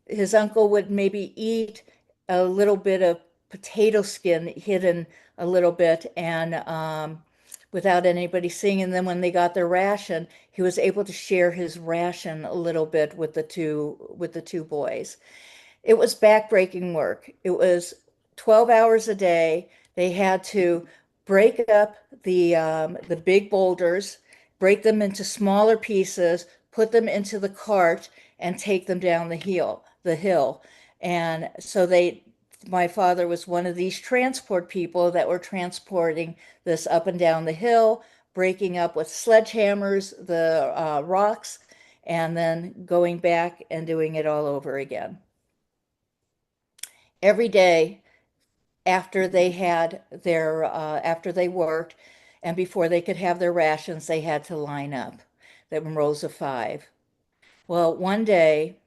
his uncle would maybe eat a little bit of potato skin hidden a little bit, and without anybody seeing. And then when they got their ration, he was able to share his ration a little bit with the two boys. It was backbreaking work. It was 12 hours a day. They had to break up the big boulders, break them into smaller pieces, put them into the cart, and take them down the hill. And so my father was one of these transport people that were transporting this up and down the hill, breaking up with sledgehammers the rocks, and then going back and doing it all over again. Every day after they had after they worked and before they could have their rations, they had to line up them in rows of five. Well, one day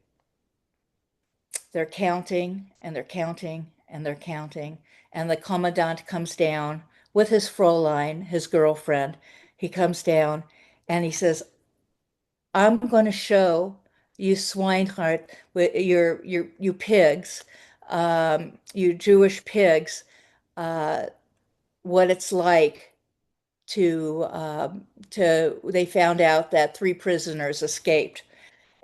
they're counting and they're counting and they're counting, and the commandant comes down with his Fräulein, his girlfriend. He comes down and he says, I'm going to show you swinehart, you pigs, you Jewish pigs, uh, what it's like they found out that three prisoners escaped.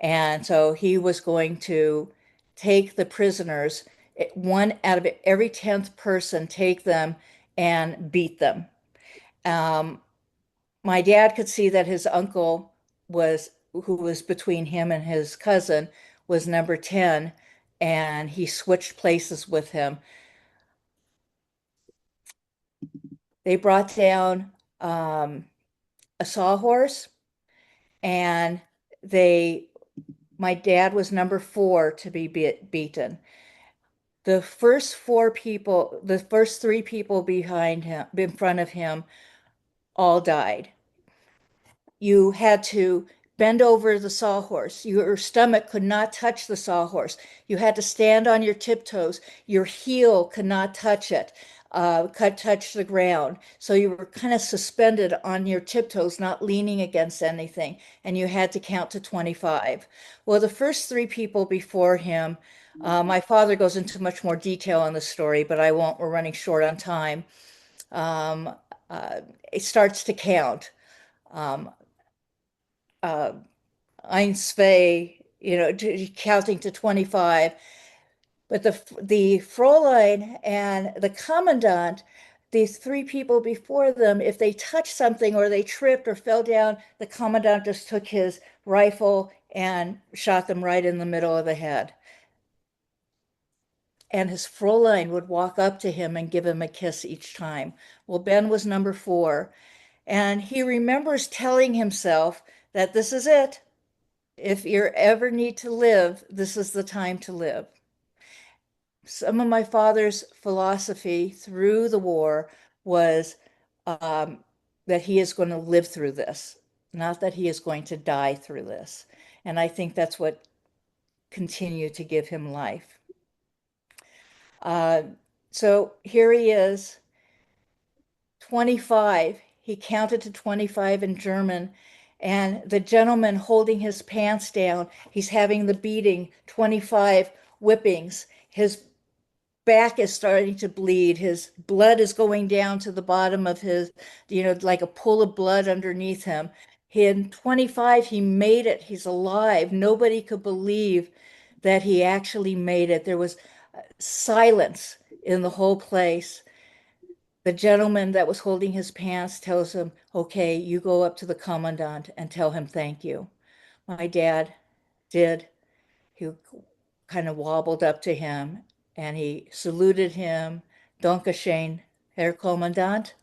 And so he was going to take the prisoners, one out of every 10th person, take them and beat them. Um, my dad could see that his uncle who was between him and his cousin, was number 10, and he switched places with him. They brought down a sawhorse, and they my dad was number 4 to be beaten. The first three people behind him, in front of him, all died. You had to bend over the sawhorse. Your stomach could not touch the sawhorse. You had to stand on your tiptoes. Your heel could not touch it, touch the ground. So you were kind of suspended on your tiptoes, not leaning against anything. And you had to count to 25. Well, the first three people before him, my father goes into much more detail on the story, but I won't. We're running short on time. Um, it starts to count. Um, uh, ein, zwei, counting to 25. But the Fräulein and the Commandant, these three people before them, if they touched something or they tripped or fell down, the Commandant just took his rifle and shot them right in the middle of the head. And his Fräulein would walk up to him and give him a kiss each time. Well, Ben was number 4, and he remembers telling himself that this is it. If you ever need to live, this is the time to live. Some of my father's philosophy through the war was that he is going to live through this, not that he is going to die through this. And I think that's what continued to give him life. Uh, so here he is, 25. He counted to 25 in German, and the gentleman holding his pants down, he's having the beating, 25 whippings. His back is starting to bleed. His blood is going down to the bottom of his, like a pool of blood underneath him. In 25, he made it. He's alive. Nobody could believe that he actually made it. There was silence in the whole place. The gentleman that was holding his pants tells him, okay, you go up to the commandant and tell him thank you. My dad did. He kind of wobbled up to him and he saluted him, Dankeschön, Herr Kommandant.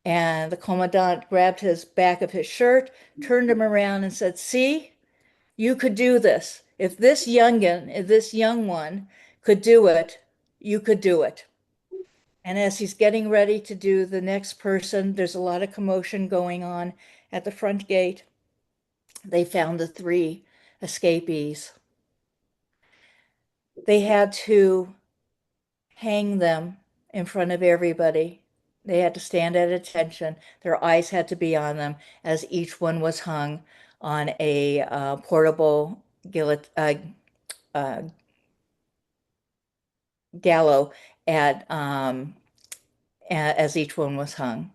And the commandant grabbed his back of his shirt, turned him around and said, see, you could do this. If this youngin, if this young one could do it, you could do it. And as he's getting ready to do the next person, there's a lot of commotion going on at the front gate. They found the 3 escapees. They had to hang them in front of everybody. They had to stand at attention. Their eyes had to be on them as each one was hung on a portable gallows as each one was hung.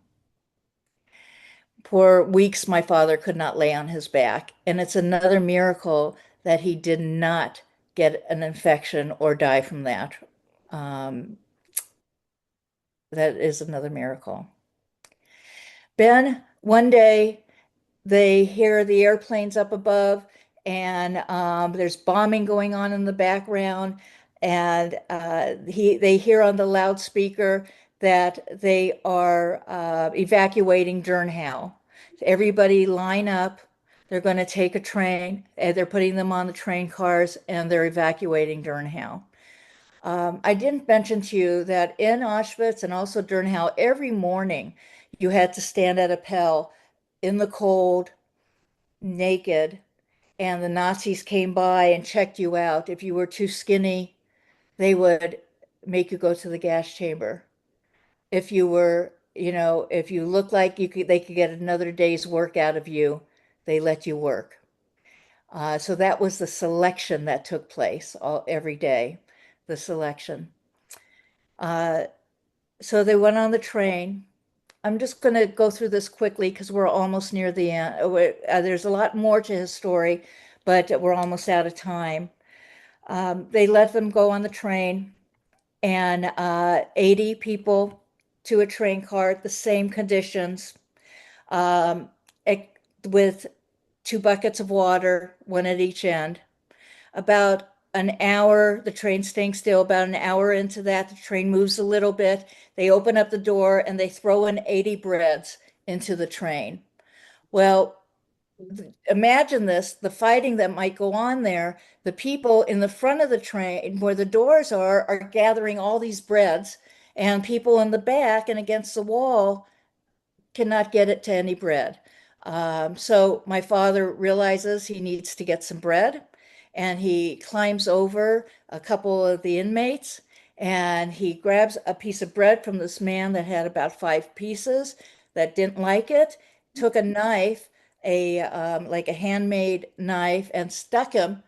For weeks, my father could not lay on his back, and it's another miracle that he did not get an infection or die from that. Um, that is another miracle. Ben, one day they hear the airplanes up above, and there's bombing going on in the background, and they hear on the loudspeaker that they are evacuating Dernhow. Everybody line up. They're going to take a train, and they're putting them on the train cars, and they're evacuating Dernhow. I didn't mention to you that in Auschwitz and also Dernhow, every morning you had to stand at a Pell in the cold, naked, and the Nazis came by and checked you out. If you were too skinny, they would make you go to the gas chamber. If you were, if you looked like they could get another day's work out of you, they let you work. So that was the selection that took place every day, the selection. Uh, so they went on the train. I'm just going to go through this quickly because we're almost near the end. There's a lot more to his story, but we're almost out of time. They let them go on the train, and 80 people to a train car, the same conditions, um, with two buckets of water, one at each end. About an hour, the train staying still. About an hour into that, the train moves a little bit. They open up the door and they throw in 80 breads into the train. Well, imagine this, the fighting that might go on there. The people in the front of the train where the doors are gathering all these breads, and people in the back and against the wall cannot get it to any bread. So my father realizes he needs to get some bread, and he climbs over a couple of the inmates, and he grabs a piece of bread from this man that had about 5 pieces that didn't like it, took a knife, like a handmade knife, and stuck him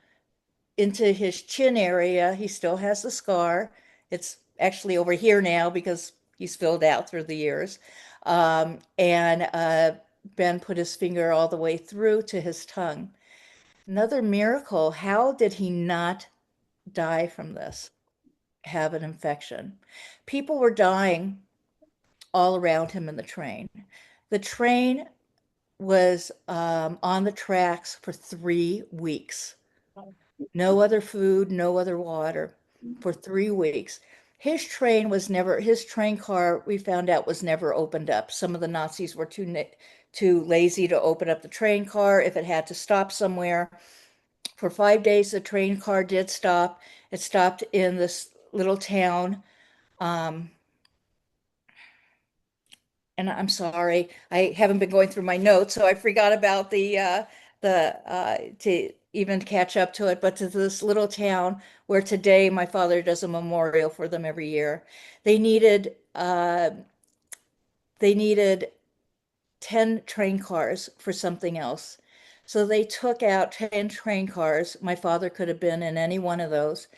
into his chin area. He still has the scar. It's actually over here now because he's filled out through the years. And Ben put his finger all the way through to his tongue. Another miracle. How did he not die from this? Have an infection. People were dying all around him in the train. The train was on the tracks for 3 weeks. No other food, no other water for 3 weeks. His train car, we found out, was never opened up. Some of the Nazis were too lazy to open up the train car if it had to stop somewhere. For 5 days, the train car did stop. It stopped in this little town. Um, and I'm sorry, I haven't been going through my notes, so I forgot about the to even catch up to it, but to this little town where today my father does a memorial for them every year. They needed uh, they needed 10 train cars for something else. So they took out 10 train cars. My father could have been in any one of those.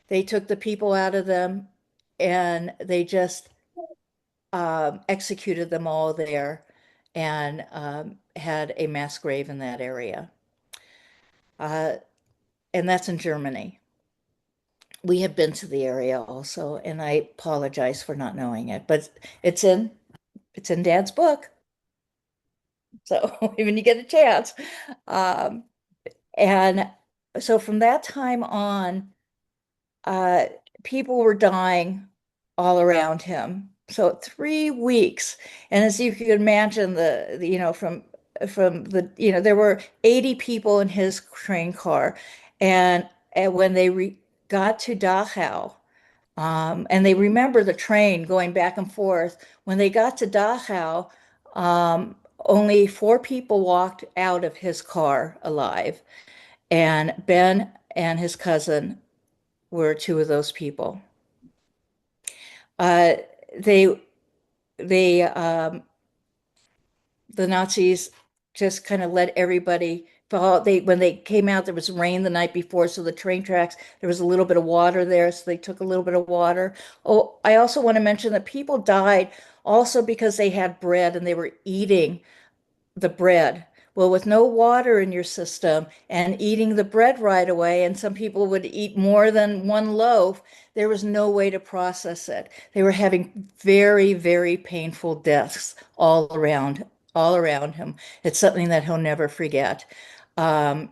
They took the people out of them, and they just executed them all there, and had a mass grave in that area. Uh, and that's in Germany. We have been to the area also, and I apologize for not knowing it, but it's in it's in Dad's book. So when you get a chance. Um, and so from that time on, uh, people were dying all around him. So 3 weeks, and as you can imagine, from the there were 80 people in his train car, and when they got to Dachau, and they remember the train going back and forth. When they got to Dachau, only 4 people walked out of his car alive, and Ben and his cousin were two of those people. Uh, they they the Nazis just kind of let everybody fall. When they came out, there was rain the night before, so the train tracks, there was a little bit of water there, so they took a little bit of water. Oh, I also want to mention that people died also because they had bread and they were eating the bread. Well, with no water in your system and eating the bread right away, and some people would eat more than one loaf, there was no way to process it. They were having very, very painful deaths all around him. It's something that he'll never forget. Um,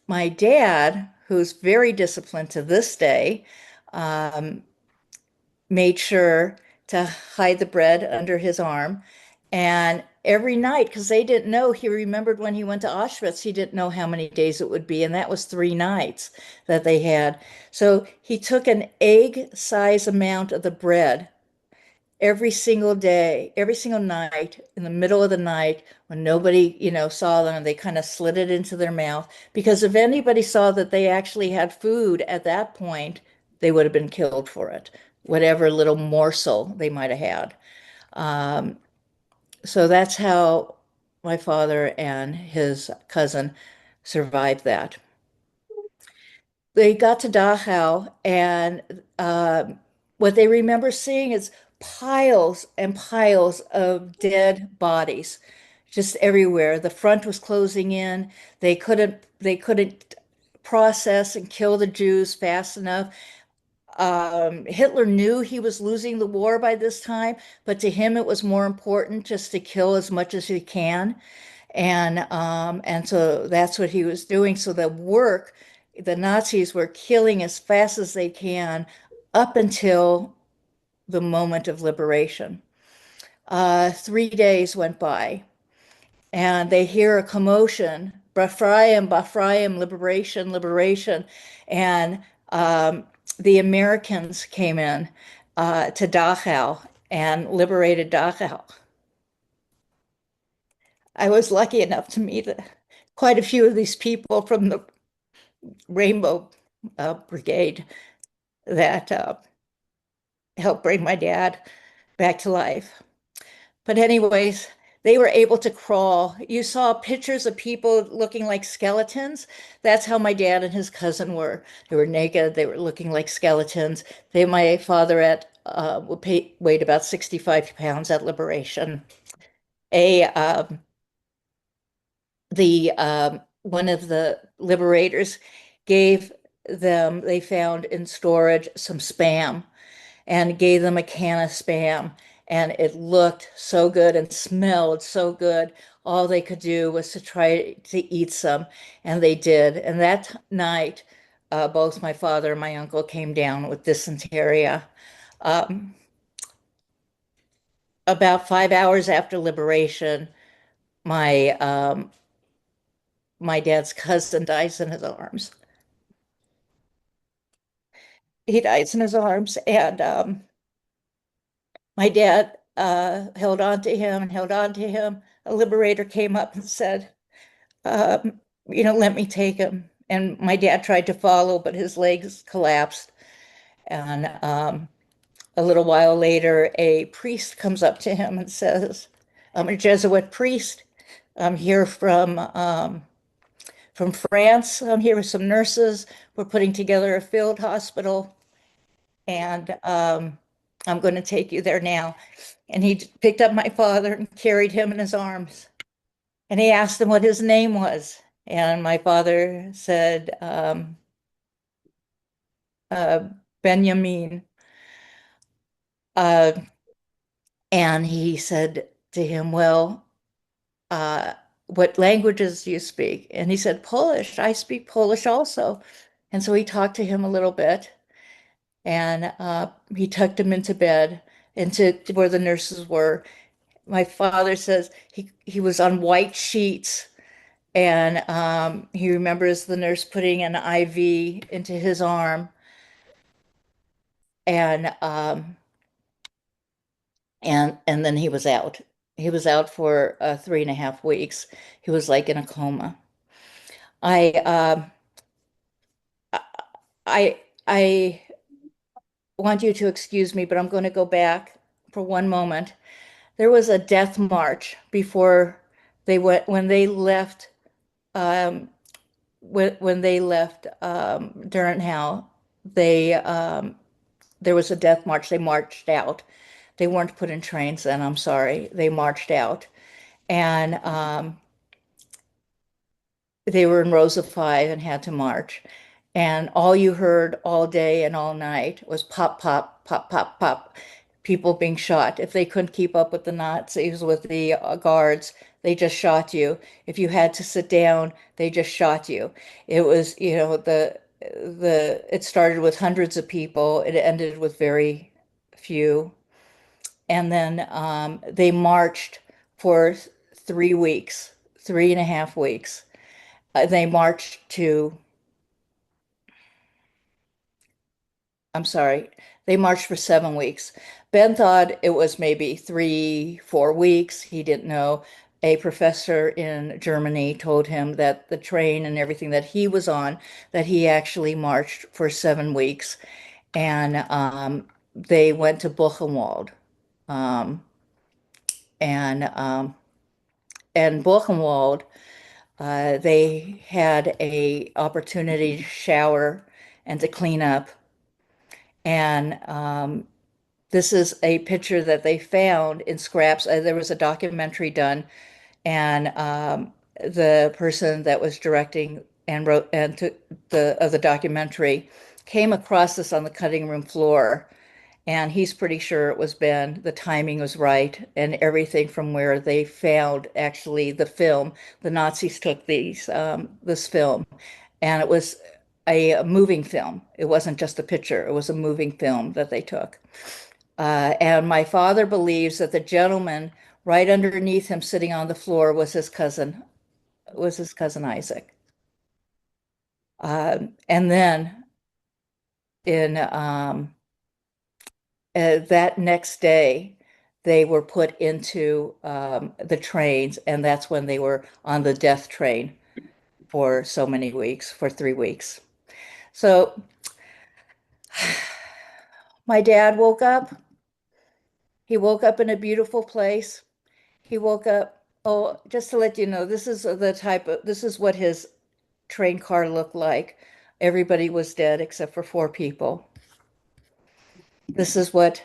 my dad, who's very disciplined to this day, um, made sure to hide the bread under his arm. And every night because they didn't know. He remembered when he went to Auschwitz, he didn't know how many days it would be, and that was 3 nights that they had. So he took an egg size amount of the bread every single day, every single night, in the middle of the night when nobody, saw them, they kind of slid it into their mouth because if anybody saw that they actually had food at that point, they would have been killed for it, whatever little morsel they might have had. Um, so that's how my father and his cousin survived that. They got to Dachau, and what they remember seeing is piles and piles of dead bodies just everywhere. The front was closing in. They couldn't process and kill the Jews fast enough. Hitler knew he was losing the war by this time, but to him it was more important just to kill as much as he can. And so that's what he was doing. So the Nazis were killing as fast as they can up until the moment of liberation. 3 days went by, and they hear a commotion, Bafraim, Bafraim, liberation, liberation. And the Americans came in to Dachau and liberated Dachau. I was lucky enough to meet quite a few of these people from the Rainbow Brigade that helped bring my dad back to life. But anyways, they were able to crawl. You saw pictures of people looking like skeletons. That's how my dad and his cousin were. They were naked. They were looking like skeletons. My father weighed about 65 pounds at liberation. A the One of the liberators gave them, they found in storage some spam and gave them a can of spam, and it looked so good and smelled so good. All they could do was to try to eat some, and they did. And that night, both my father and my uncle came down with dysentery. Um, about 5 hours after liberation, my my dad's cousin dies in his arms. He dies in his arms, and my dad held on to him and held on to him. A liberator came up and said, let me take him. And my dad tried to follow, but his legs collapsed. And a little while later, a priest comes up to him and says, I'm a Jesuit priest. I'm here from France. I'm here with some nurses. We're putting together a field hospital, and I'm going to take you there now. And he picked up my father and carried him in his arms. And he asked him what his name was. And my father said, uh, Benjamin. Uh, and he said to him, well, uh, what languages do you speak? And he said, Polish. I speak Polish also. And so he talked to him a little bit, and he tucked him into bed, into where the nurses were. My father says he was on white sheets, and he remembers the nurse putting an IV into his arm, and and then he was out. He was out for 3.5 weeks. He was like in a coma. I I I want you to excuse me, but I'm going to go back for one moment. There was a death march before they went when they left when they left Dernhow. They There was a death march. They marched out. They weren't put in trains then. I'm sorry. They marched out, and they were in rows of five and had to march. And all you heard all day and all night was pop, pop, pop, pop, pop, people being shot. If they couldn't keep up with the Nazis, with the guards, they just shot you. If you had to sit down, they just shot you. It was, it started with hundreds of people. It ended with very few. And then they marched for 3 weeks, 3.5 weeks. They marched to, I'm sorry, they marched for 7 weeks. Ben thought it was maybe 3, 4 weeks. He didn't know. A professor in Germany told him that the train and everything that he was on, that he actually marched for 7 weeks. And they went to Buchenwald. Um, and and Buchenwald, they had a opportunity to shower and to clean up. And this is a picture that they found in scraps. There was a documentary done, and the person that was directing and wrote and took the documentary came across this on the cutting room floor, and he's pretty sure it was Ben. The timing was right, and everything from where they found actually the film. The Nazis took this film, and it was a moving film. It wasn't just a picture; it was a moving film that they took. And my father believes that the gentleman right underneath him, sitting on the floor, was his cousin Isaac. And then in that next day, they were put into the trains, and that's when they were on the death train for so many weeks, for 3 weeks. So my dad woke up. He woke up in a beautiful place. He woke up. Oh, just to let you know, this is what his train car looked like. Everybody was dead except for 4 people. This is what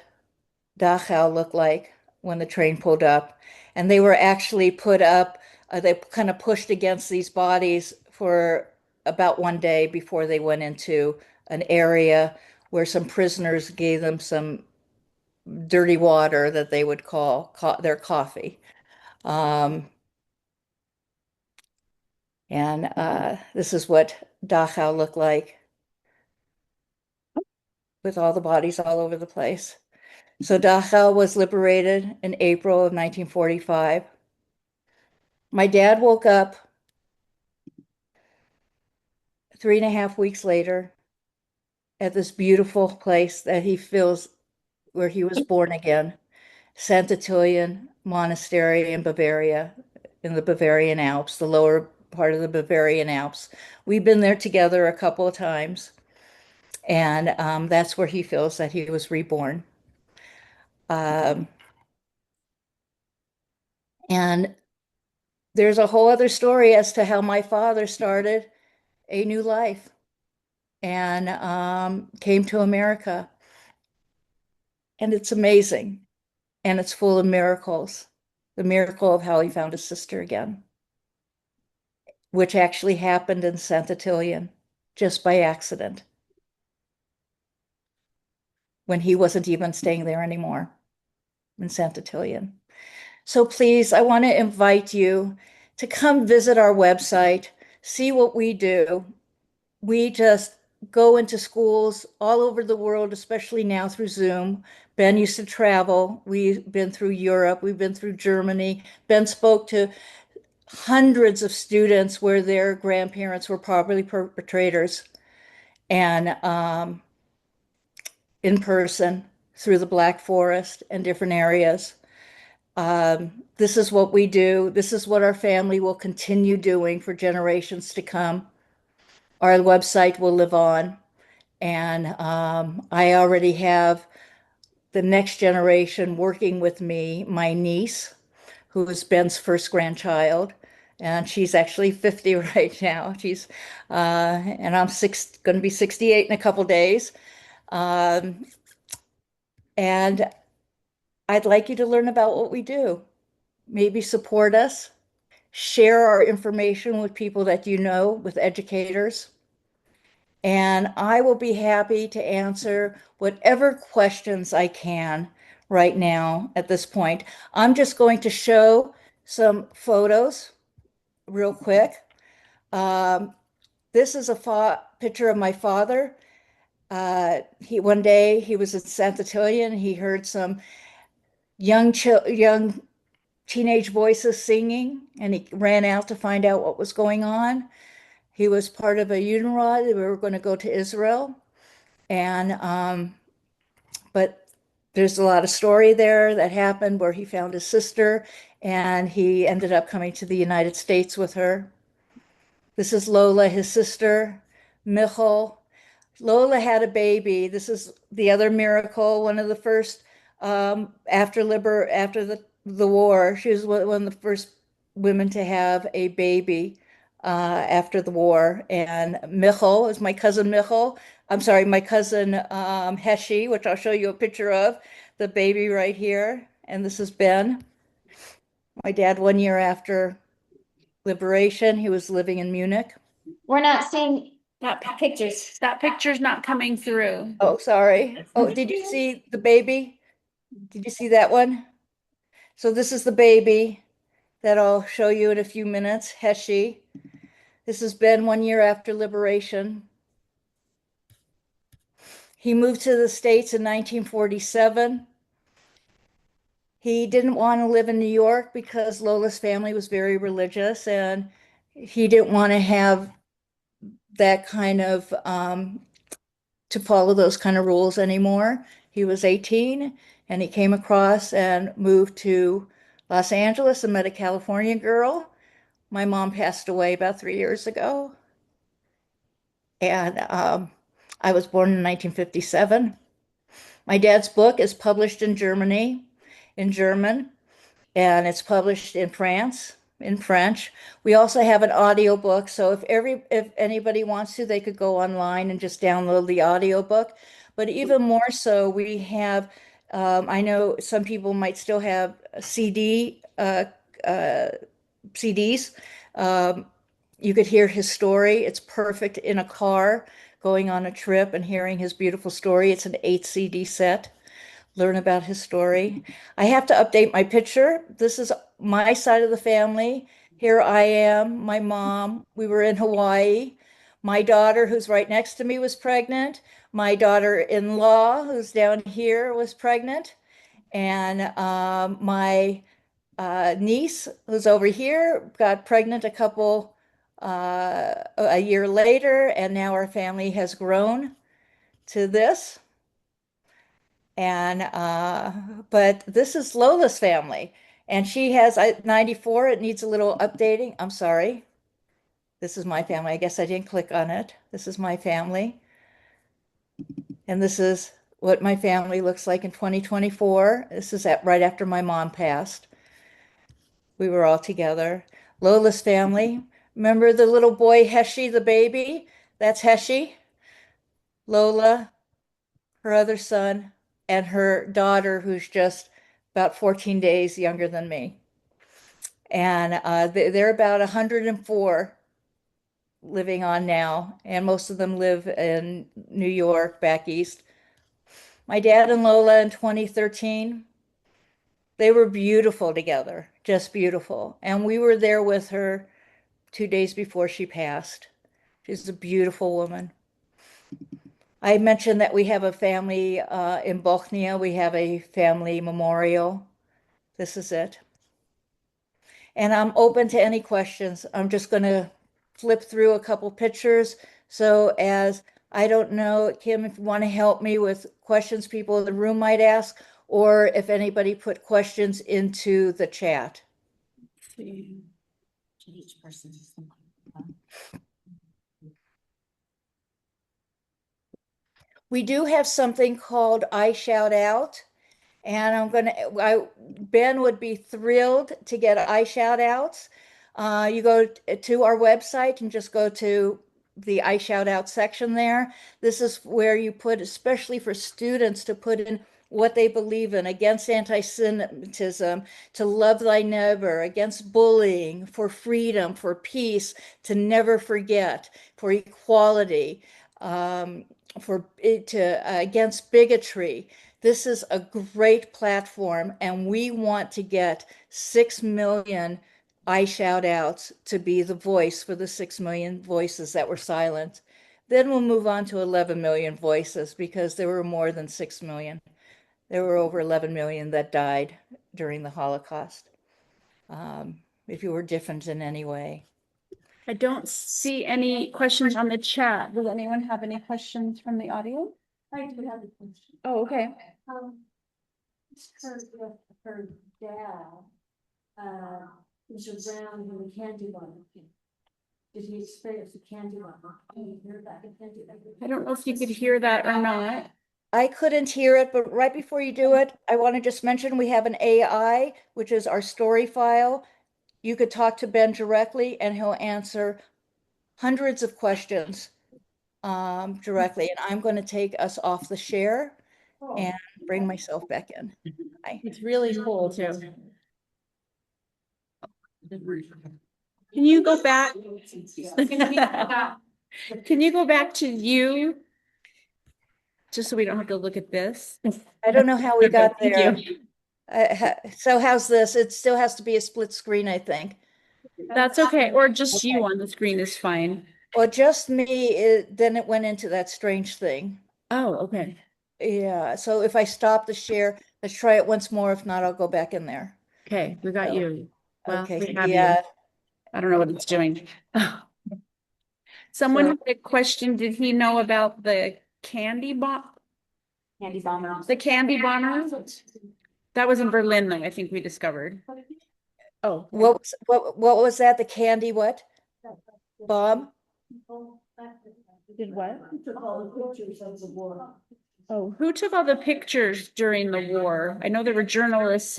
Dachau looked like when the train pulled up. And they were actually put up, they kind of pushed against these bodies for about one day before they went into an area where some prisoners gave them some dirty water that they would call their coffee. Um, and this is what Dachau looked like with all the bodies all over the place. So Dachau was liberated in April of 1945. My dad woke up 3.5 weeks later at this beautiful place that he feels where he was born again, Santa Tilian Monastery in Bavaria, in the Bavarian Alps, the lower part of the Bavarian Alps. We've been there together a couple of times, and that's where he feels that he was reborn. Um, and there's a whole other story as to how my father started a new life and came to America. And it's amazing. And it's full of miracles. The miracle of how he found his sister again, which actually happened in Santa Tilian just by accident when he wasn't even staying there anymore in Santa Tilian. So please, I want to invite you to come visit our website, see what we do. We just go into schools all over the world, especially now through Zoom. Ben used to travel. We've been through Europe. We've been through Germany. Ben spoke to hundreds of students where their grandparents were probably perpetrators, and in person through the Black Forest and different areas. This is what we do. This is what our family will continue doing for generations to come. Our website will live on. And I already have the next generation working with me, my niece, who is Ben's first grandchild. And she's actually 50 right now. And I'm going to be 68 in a couple days. Um, and I'd like you to learn about what we do. Maybe support us, share our information with people that you know, with educators. And I will be happy to answer whatever questions I can right now at this point. I'm just going to show some photos real quick. Um, this is a picture of my father. One day he was at Santa Tilian. He heard some young teenage voices singing, and he ran out to find out what was going on. He was part of a Unirod. We were going to go to Israel, and but there's a lot of story there that happened where he found his sister, and he ended up coming to the United States with her. This is Lola, his sister, Michal. Lola had a baby. This is the other miracle, one of the first after the war. She was one of the first women to have a baby after the war. And Michal is my cousin Michal. I'm sorry, my cousin Heshi, which I'll show you a picture of, the baby right here. And this is Ben. My dad, 1 year after liberation, he was living in Munich. We're not seeing That, pictures. that picture's not coming through. Oh, sorry. Oh, did you see the baby? Did you see that one? So this is the baby that I'll show you in a few minutes, Heshi. This has been 1 year after liberation. He moved to the States in 1947. He didn't want to live in New York because Lola's family was very religious, and he didn't want to have that kind of to follow those kind of rules anymore. He was 18 and he came across and moved to Los Angeles and met a California girl. My mom passed away about 3 years ago, and I was born in 1957. My dad's book is published in Germany, in German, and it's published in France, in French. We also have an audio book, so if anybody wants to, they could go online and just download the audio book. But even more so, we have, I know some people might still have uh, CDs. Um, you could hear his story. It's perfect in a car, going on a trip and hearing his beautiful story. It's an 8 CD set. Learn about his story. I have to update my picture. This is my side of the family. Here I am, my mom. We were in Hawaii. My daughter, who's right next to me, was pregnant. My daughter-in-law, who's down here, was pregnant. And my niece, who's over here, got pregnant a year later, and now our family has grown to this. And but this is Lola's family, and she has 94. It needs a little updating. I'm sorry. This is my family. I guess I didn't click on it. This is my family, and this is what my family looks like in 2024. This is right after my mom passed. We were all together. Lola's family. Remember the little boy Heshi, the baby? That's Heshi. Lola, her other son, and her daughter, who's just about 14 days younger than me. And they're about 104 living on now, and most of them live in New York, back east. My dad and Lola in 2013, they were beautiful together, just beautiful. And we were there with her 2 days before she passed. She's a beautiful woman. I mentioned that we have a family in Bochnia. We have a family memorial. This is it. And I'm open to any questions. I'm just going to flip through a couple pictures. So as I don't know, Kim, if you want to help me with questions people in the room might ask, or if anybody put questions into the chat. Each person. We do have something called I Shout Out. And Ben would be thrilled to get eye shout outs. You go to our website and just go to the eye shout out section there. This is where you put, especially for students, to put in what they believe in against anti-Semitism, to love thy neighbor, against bullying, for freedom, for peace, to never forget, for equality, for to against bigotry. This is a great platform, and we want to get 6 million I shout outs to be the voice for the 6 million voices that were silent. Then we'll move on to 11 million voices because there were more than 6 million. There were over 11 million that died during the Holocaust. if you were different in any way. I don't see any questions on the chat. Does anyone have any questions from the audience? I do have a question. Oh, okay. Her dad, was around when the candy bar came. Did he experience the candy bar? Can you hear that? I don't know if you could hear that or not. I couldn't hear it, but right before you do it, I want to just mention we have an AI, which is our story file. You could talk to Ben directly and he'll answer hundreds of questions directly. And I'm going to take us off the share and bring myself back in. Hi. It's really cool too. Can you go back? Can you go back to you? Just so we don't have to look at this. I don't know how we got Thank there. you. So how's this? It still has to be a split screen, I think. That's okay. Or just you on the screen is fine. Well, just me, then it went into that strange thing. Oh, okay. Yeah, so if I stop the share, let's try it once more. If not, I'll go back in there. Okay, we got So, you. Well, okay, we have yeah. you. I don't know what it's doing. Someone had a question. Did he know about the candy bomb? Candy bomber. The candy bombers? That was in Berlin, though, I think we discovered. Oh, What was that? The candy what? Bomb? did what? Took all the pictures of the war. Oh, who took all the pictures during the war? I know there were journalists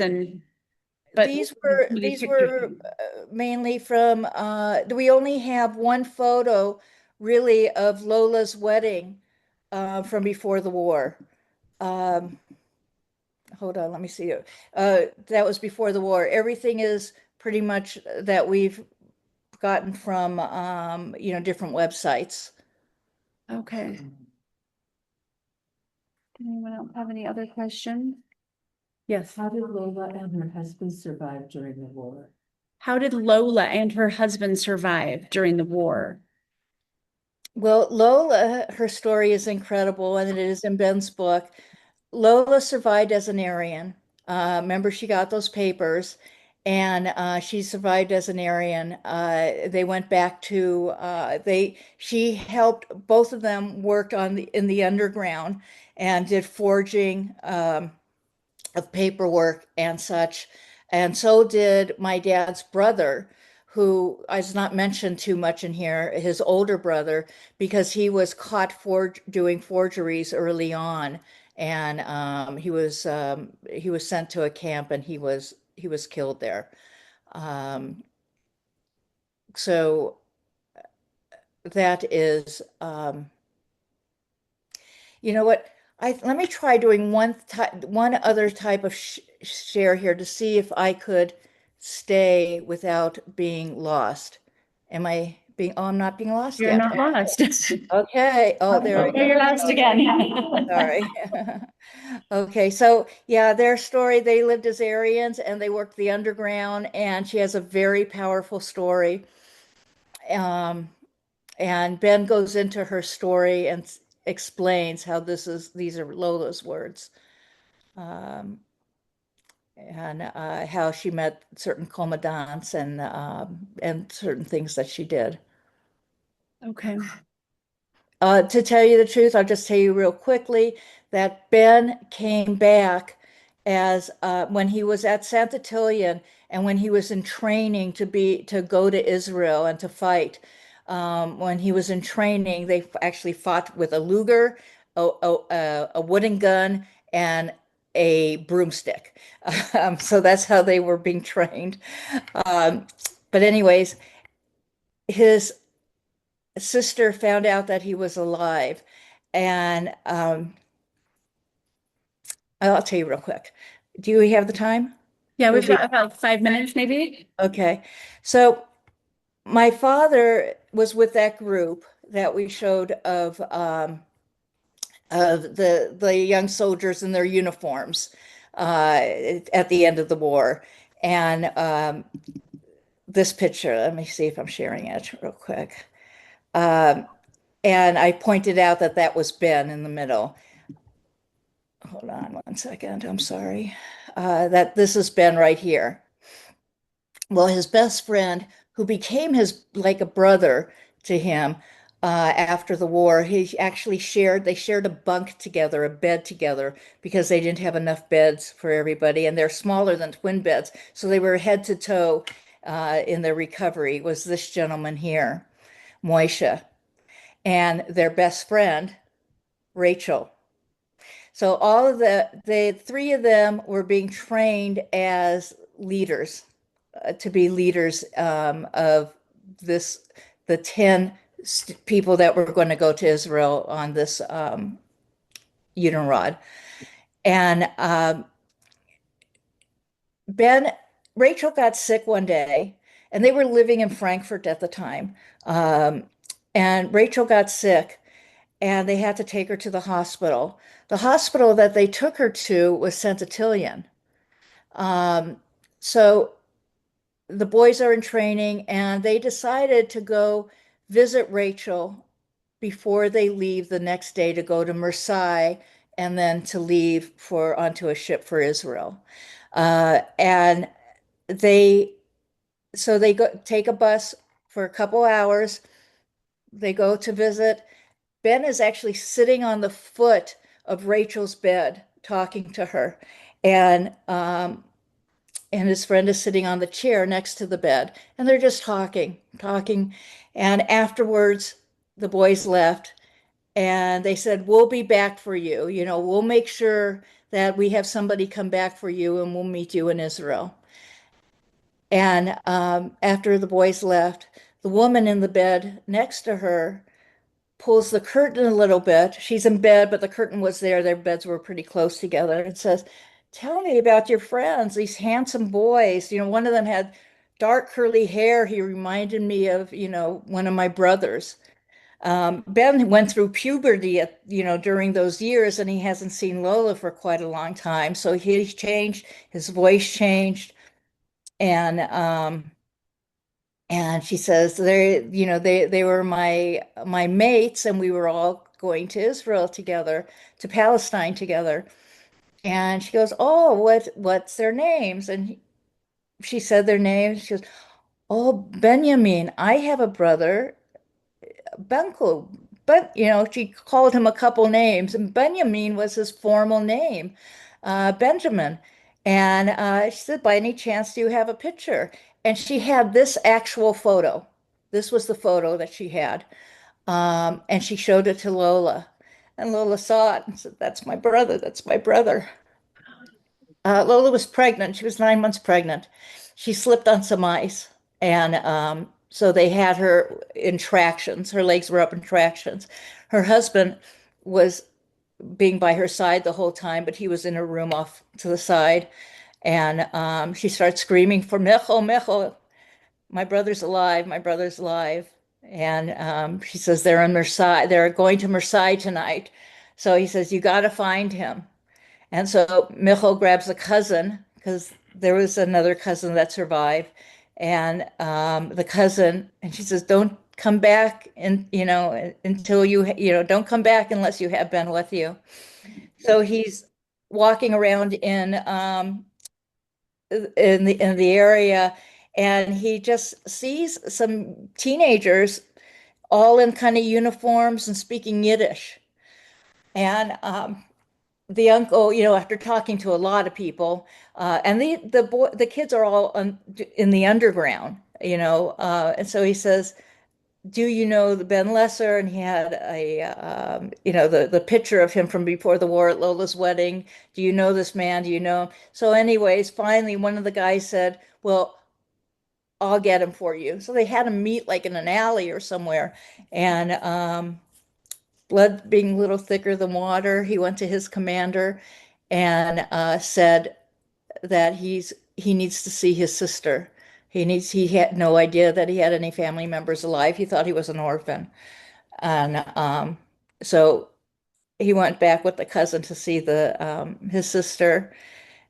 but These who these pictures were from? mainly from we only have one photo really of Lola's wedding from before the war. Um, hold on, let me see. That was before the war. Everything is pretty much that we've gotten from different websites. Okay. Anyone else have any other questions? Yes. How did Lola and her husband survive during the war? How did Lola and her husband survive during the war? Well, Lola, her story is incredible, and it is in Ben's book. Lola survived as an Aryan. Remember, she got those papers, and she survived as an Aryan. They went back to She helped both of them worked in the underground and did forging of paperwork and such. And so did my dad's brother, who is not mentioned too much in here, his older brother, because he was caught for doing forgeries early on, and he was sent to a camp, and he was killed there. Um, so that is you know what? Let me try doing one other type of sh share here to see if I could stay without being lost. Am I being? Oh, I'm not being lost You're yet. not lost. Okay. Oh, there we Okay, you're go. lost again. Sorry. Okay, so yeah, their story, they lived as Aryans and they worked the underground, and she has a very powerful story. Um, and Ben goes into her story and explains how these are Lola's words, um, and how she met certain commandants and certain things that she did. Okay. To tell you the truth, I'll just tell you real quickly that Ben came back as when he was at Santa Tilian and when he was in training to go to Israel and to fight. When he was in training, they actually fought with a Luger, a wooden gun, and a broomstick. So that's how they were being trained. Um, but anyways, his sister found out that he was alive, and I'll tell you real quick. Do you have the time? Yeah, It would we've be got about 5 minutes, maybe. okay. So my father was with that group that we showed of the young soldiers in their uniforms at the end of the war, and this picture. Let me see if I'm sharing it real quick. Um, and I pointed out that that was Ben in the middle. Hold on one second. I'm sorry. That this has been right here. Well, his best friend, who became his like a brother to him after the war, they shared a bunk together, a bed together, because they didn't have enough beds for everybody, and they're smaller than twin beds, so they were head to toe in their recovery. Was this gentleman here, Moisha, and their best friend, Rachel. So all of the three of them were being trained as leaders, to be leaders of this, the 10 people that were going to go to Israel on this Unirod. And Ben, Rachel got sick one day, and they were living in Frankfurt at the time. Um, and Rachel got sick, and they had to take her to the hospital. The hospital that they took her to was Sentitillion. Um, so the boys are in training, and they decided to go visit Rachel before they leave the next day to go to Marseille and then to leave for onto a ship for Israel. And they they go take a bus for a couple hours. They go to visit. Ben is actually sitting on the foot of Rachel's bed talking to her, and his friend is sitting on the chair next to the bed, and they're just talking. And afterwards, the boys left, and they said, "We'll be back for you. You know, we'll make sure that we have somebody come back for you, and we'll meet you in Israel." And after the boys left, the woman in the bed next to her pulls the curtain a little bit. She's in bed, but the curtain was there. Their beds were pretty close together, and says, "Tell me about your friends, these handsome boys. You know, one of them had dark curly hair. He reminded me of, one of my brothers." Ben went through puberty during those years, and he hasn't seen Lola for quite a long time. So he's changed, his voice changed, and she says they were my mates, and we were all going to Israel together, to Palestine together. And she goes, "Oh, what's their names?" And she said their names. She goes, "Oh, Benjamin, I have a brother, Benko." But she called him a couple names, and Benjamin was his formal name, Benjamin. And she said, "By any chance, do you have a picture?" And she had this actual photo. This was the photo that she had. And she showed it to Lola. And Lola saw it and said, "That's my brother. That's my brother." Lola was pregnant. She was 9 months pregnant. She slipped on some ice. And so they had her in tractions. Her legs were up in tractions. Her husband was being by her side the whole time, but he was in her room off to the side. And she starts screaming for Michal, Michal, my brother's alive, my brother's alive. And she says they're in Marseille, they're going to Marseille tonight. So he says, "You got to find him." And so Michal grabs a cousin, because there was another cousin that survived. And the cousin, and she says, "Don't come back until don't come back unless you have Ben with you." So he's walking around in the area, and he just sees some teenagers all in kind of uniforms and speaking Yiddish. And the uncle, after talking to a lot of people, and the kids are all in the underground, and so he says, "Do you know the Ben Lesser?" And he had the picture of him from before the war at Lola's wedding. "Do you know this man? Do you know him?" So anyways, finally one of the guys said, "Well, I'll get him for you." So they had him meet like in an alley or somewhere. And blood being a little thicker than water, he went to his commander and said that he needs to see his sister. He had no idea that he had any family members alive. He thought he was an orphan. And so he went back with the cousin to see his sister,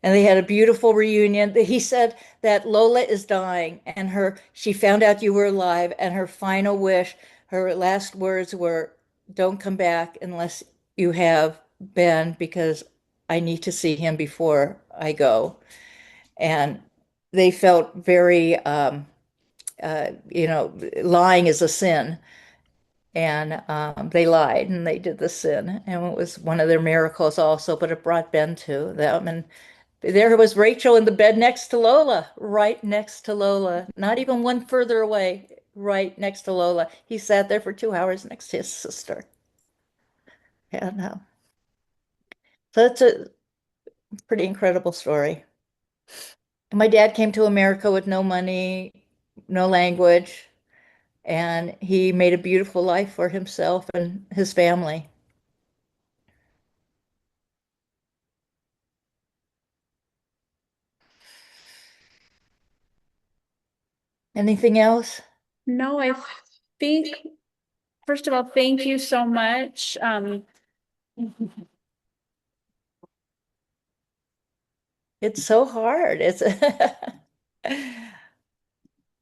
and they had a beautiful reunion. He said that Lola is dying, and she found out you were alive, and her final wish, her last words were, "Don't come back unless you have Ben, because I need to see him before I go." And they felt very, lying is a sin. And they lied and they did the sin. And it was one of their miracles also, but it brought Ben to them. And there was Rachel in the bed next to Lola, right next to Lola, not even one further away, right next to Lola. He sat there for 2 hours next to his sister. And so it's a pretty incredible story. My dad came to America with no money, no language, and he made a beautiful life for himself and his family. Anything else? No, I think, first of all, thank you so much. It's so hard. It's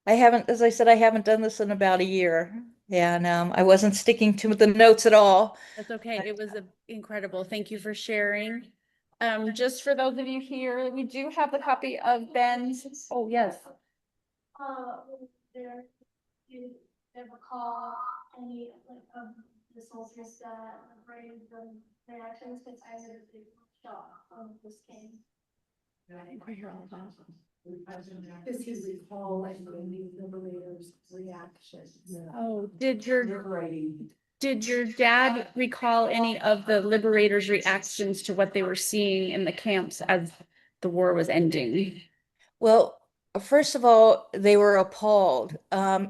I haven't, as I said, I haven't done this in about a year, and I wasn't sticking to the notes at all. That's okay. It was incredible. Thank you for sharing. Just for those of you here, we do have the copy of Ben's. Oh, yes. There, do you ever recall any like of the soldiers that brave the reactions? Because I was a big shock when this came. I think we're here all about. Does he recall any of the liberators' reactions? Oh, Liberating. did your dad recall any of the liberators' reactions to what they were seeing in the camps as the war was ending? Well, first of all, they were appalled.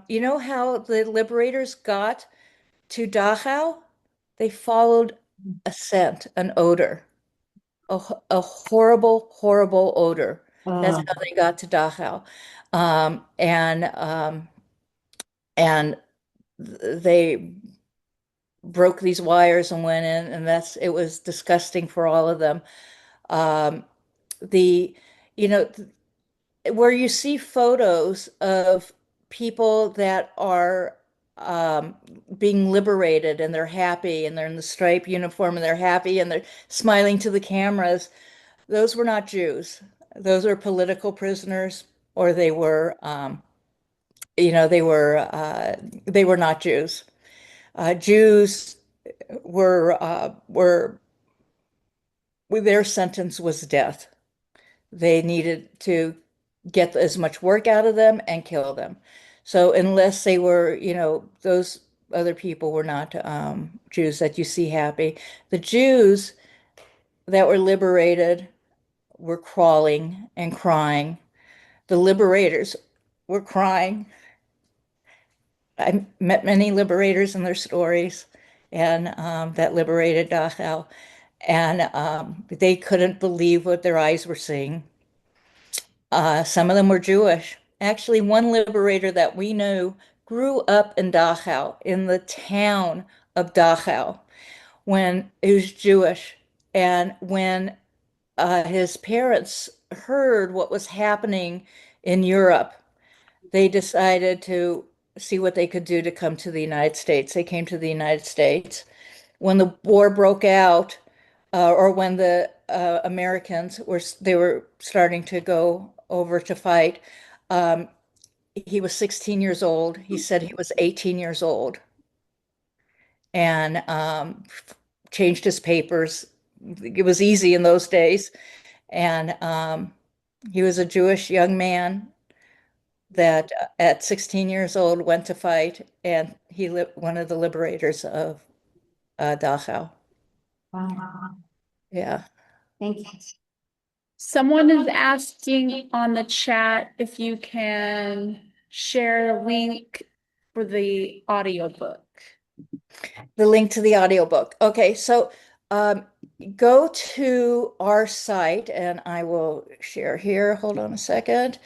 You know how the liberators got to Dachau? They followed a scent, an odor, a horrible, horrible odor. That's how they got to Dachau. Um, and um, and they broke these wires and went in, and it was disgusting for all of them. Um, the, you know, where you see photos of people that are um, being liberated and they're happy and they're in the striped uniform and they're happy and they're smiling to the cameras, those were not Jews. Those are political prisoners, or they were not Jews. Jews were their sentence was death. They needed to get as much work out of them and kill them. So unless they were, those other people were not Jews that you see happy. The Jews that were liberated were crawling and crying. The liberators were crying. I met many liberators and their stories, and that liberated Dachau, and they couldn't believe what their eyes were seeing. Some of them were Jewish. Actually, one liberator that we knew grew up in Dachau, in the town of Dachau, when he was Jewish. And when his parents heard what was happening in Europe, they decided to see what they could do to come to the United States. They came to the United States. When the war broke out, or when the Americans were starting to go over to fight, um, he was 16 years old. He said he was 18 years old, and changed his papers. It was easy in those days, and he was a Jewish young man that at 16 years old went to fight, and he one of the liberators of Dachau. Wow, Yeah. thank you. Someone is asking on the chat if you can share a link for the audiobook. The link to the audiobook. Okay, so um, go to our site, and I will share here. Hold on a second.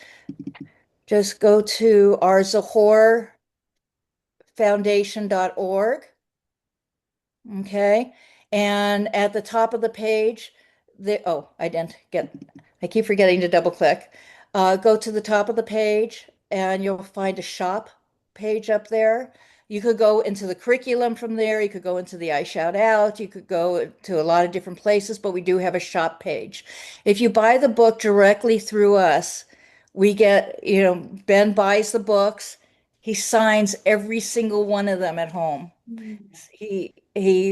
Just go to our ZachorFoundation.org. Okay. And at the top of the page, I keep forgetting to double click. Go to the top of the page and you'll find a shop page up there. You could go into the curriculum from there. You could go into the I Shout Out. You could go to a lot of different places, but we do have a shop page. If you buy the book directly through us, We get, Ben buys the books. He signs every single one of them at home. He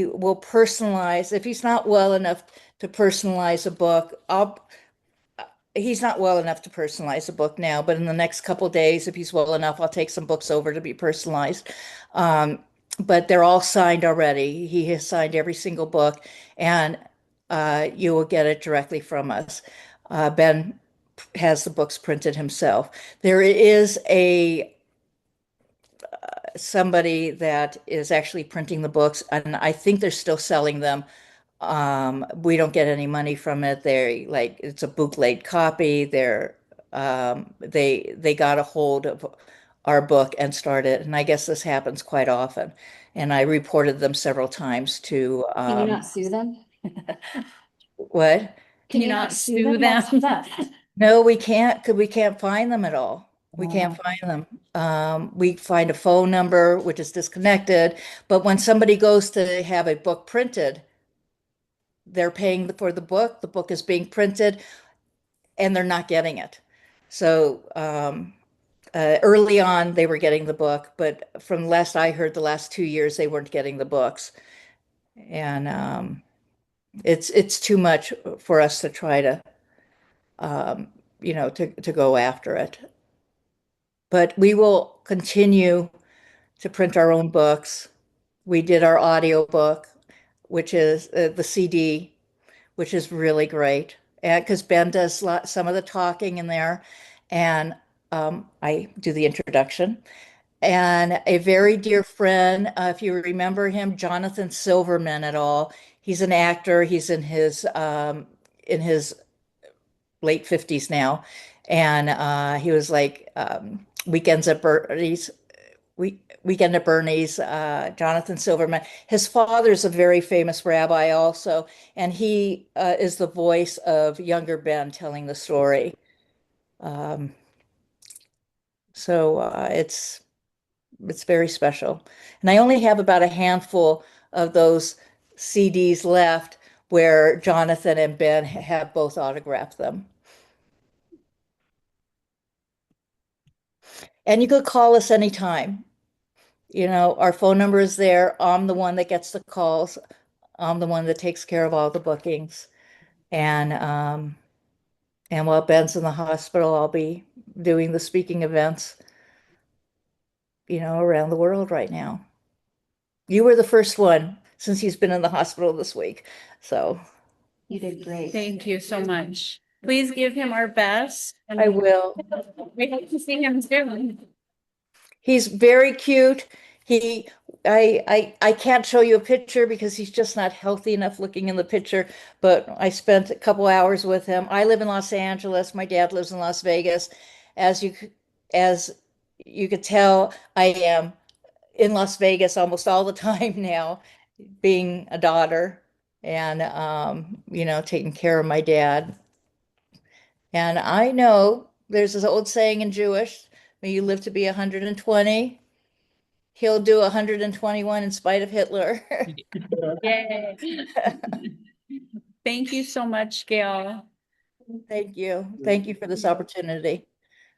will personalize. If he's not well enough to personalize a book, he's not well enough to personalize a book now, but in the next couple days, if he's well enough, I'll take some books over to be personalized. Um, but they're all signed already. He has signed every single book, and you will get it directly from us. Ben has the books printed himself. There is a somebody that is actually printing the books, and I think they're still selling them. We don't get any money from it. They're like it's a bootleg copy. They got a hold of our book and started, and I guess this happens quite often. And I reported them several times to Can you not sue them? what? Can you not sue them? That's theft. No, we can't because we can't find them at all. We can't Oh. find them. We find a phone number which is disconnected, but when somebody goes to have a book printed, they're paying for the book is being printed, and they're not getting it. So early on, they were getting the book, but from last I heard, the last 2 years, they weren't getting the books. And it's too much for us to try to, to go after it. But we will continue to print our own books. We did our audio book, which is the CD, which is really great. And because Ben does some of the talking in there, and I do the introduction. And a very dear friend, if you remember him, Jonathan Silverman at all, he's an actor. He's in his late 50s now, and he was like Weekends at Bernie's. Weekend at Bernie's, Jonathan Silverman. His father's a very famous rabbi also, and he is the voice of younger Ben telling the story. Um, so it's very special. And I only have about a handful of those CDs left where Jonathan and Ben have both autographed them. And you could call us anytime. Our phone number is there. I'm the one that gets the calls. I'm the one that takes care of all the bookings. And while Ben's in the hospital, I'll be doing the speaking events, around the world right now. You were the first one since he's been in the hospital this week. So You did great. Thank you so much. Please give him our best. I will. We hope to see him soon. He's very cute. He, I can't show you a picture because he's just not healthy enough looking in the picture. But I spent a couple hours with him. I live in Los Angeles. My dad lives in Las Vegas. As you, as you could tell, I am in Las Vegas almost all the time now, being a daughter and, taking care of my dad. And I know there's this old saying in Jewish, may you live to be 120. He'll do 121 in spite of Hitler. Yay. Thank you so much, Gail. Thank you. Thank you for this opportunity.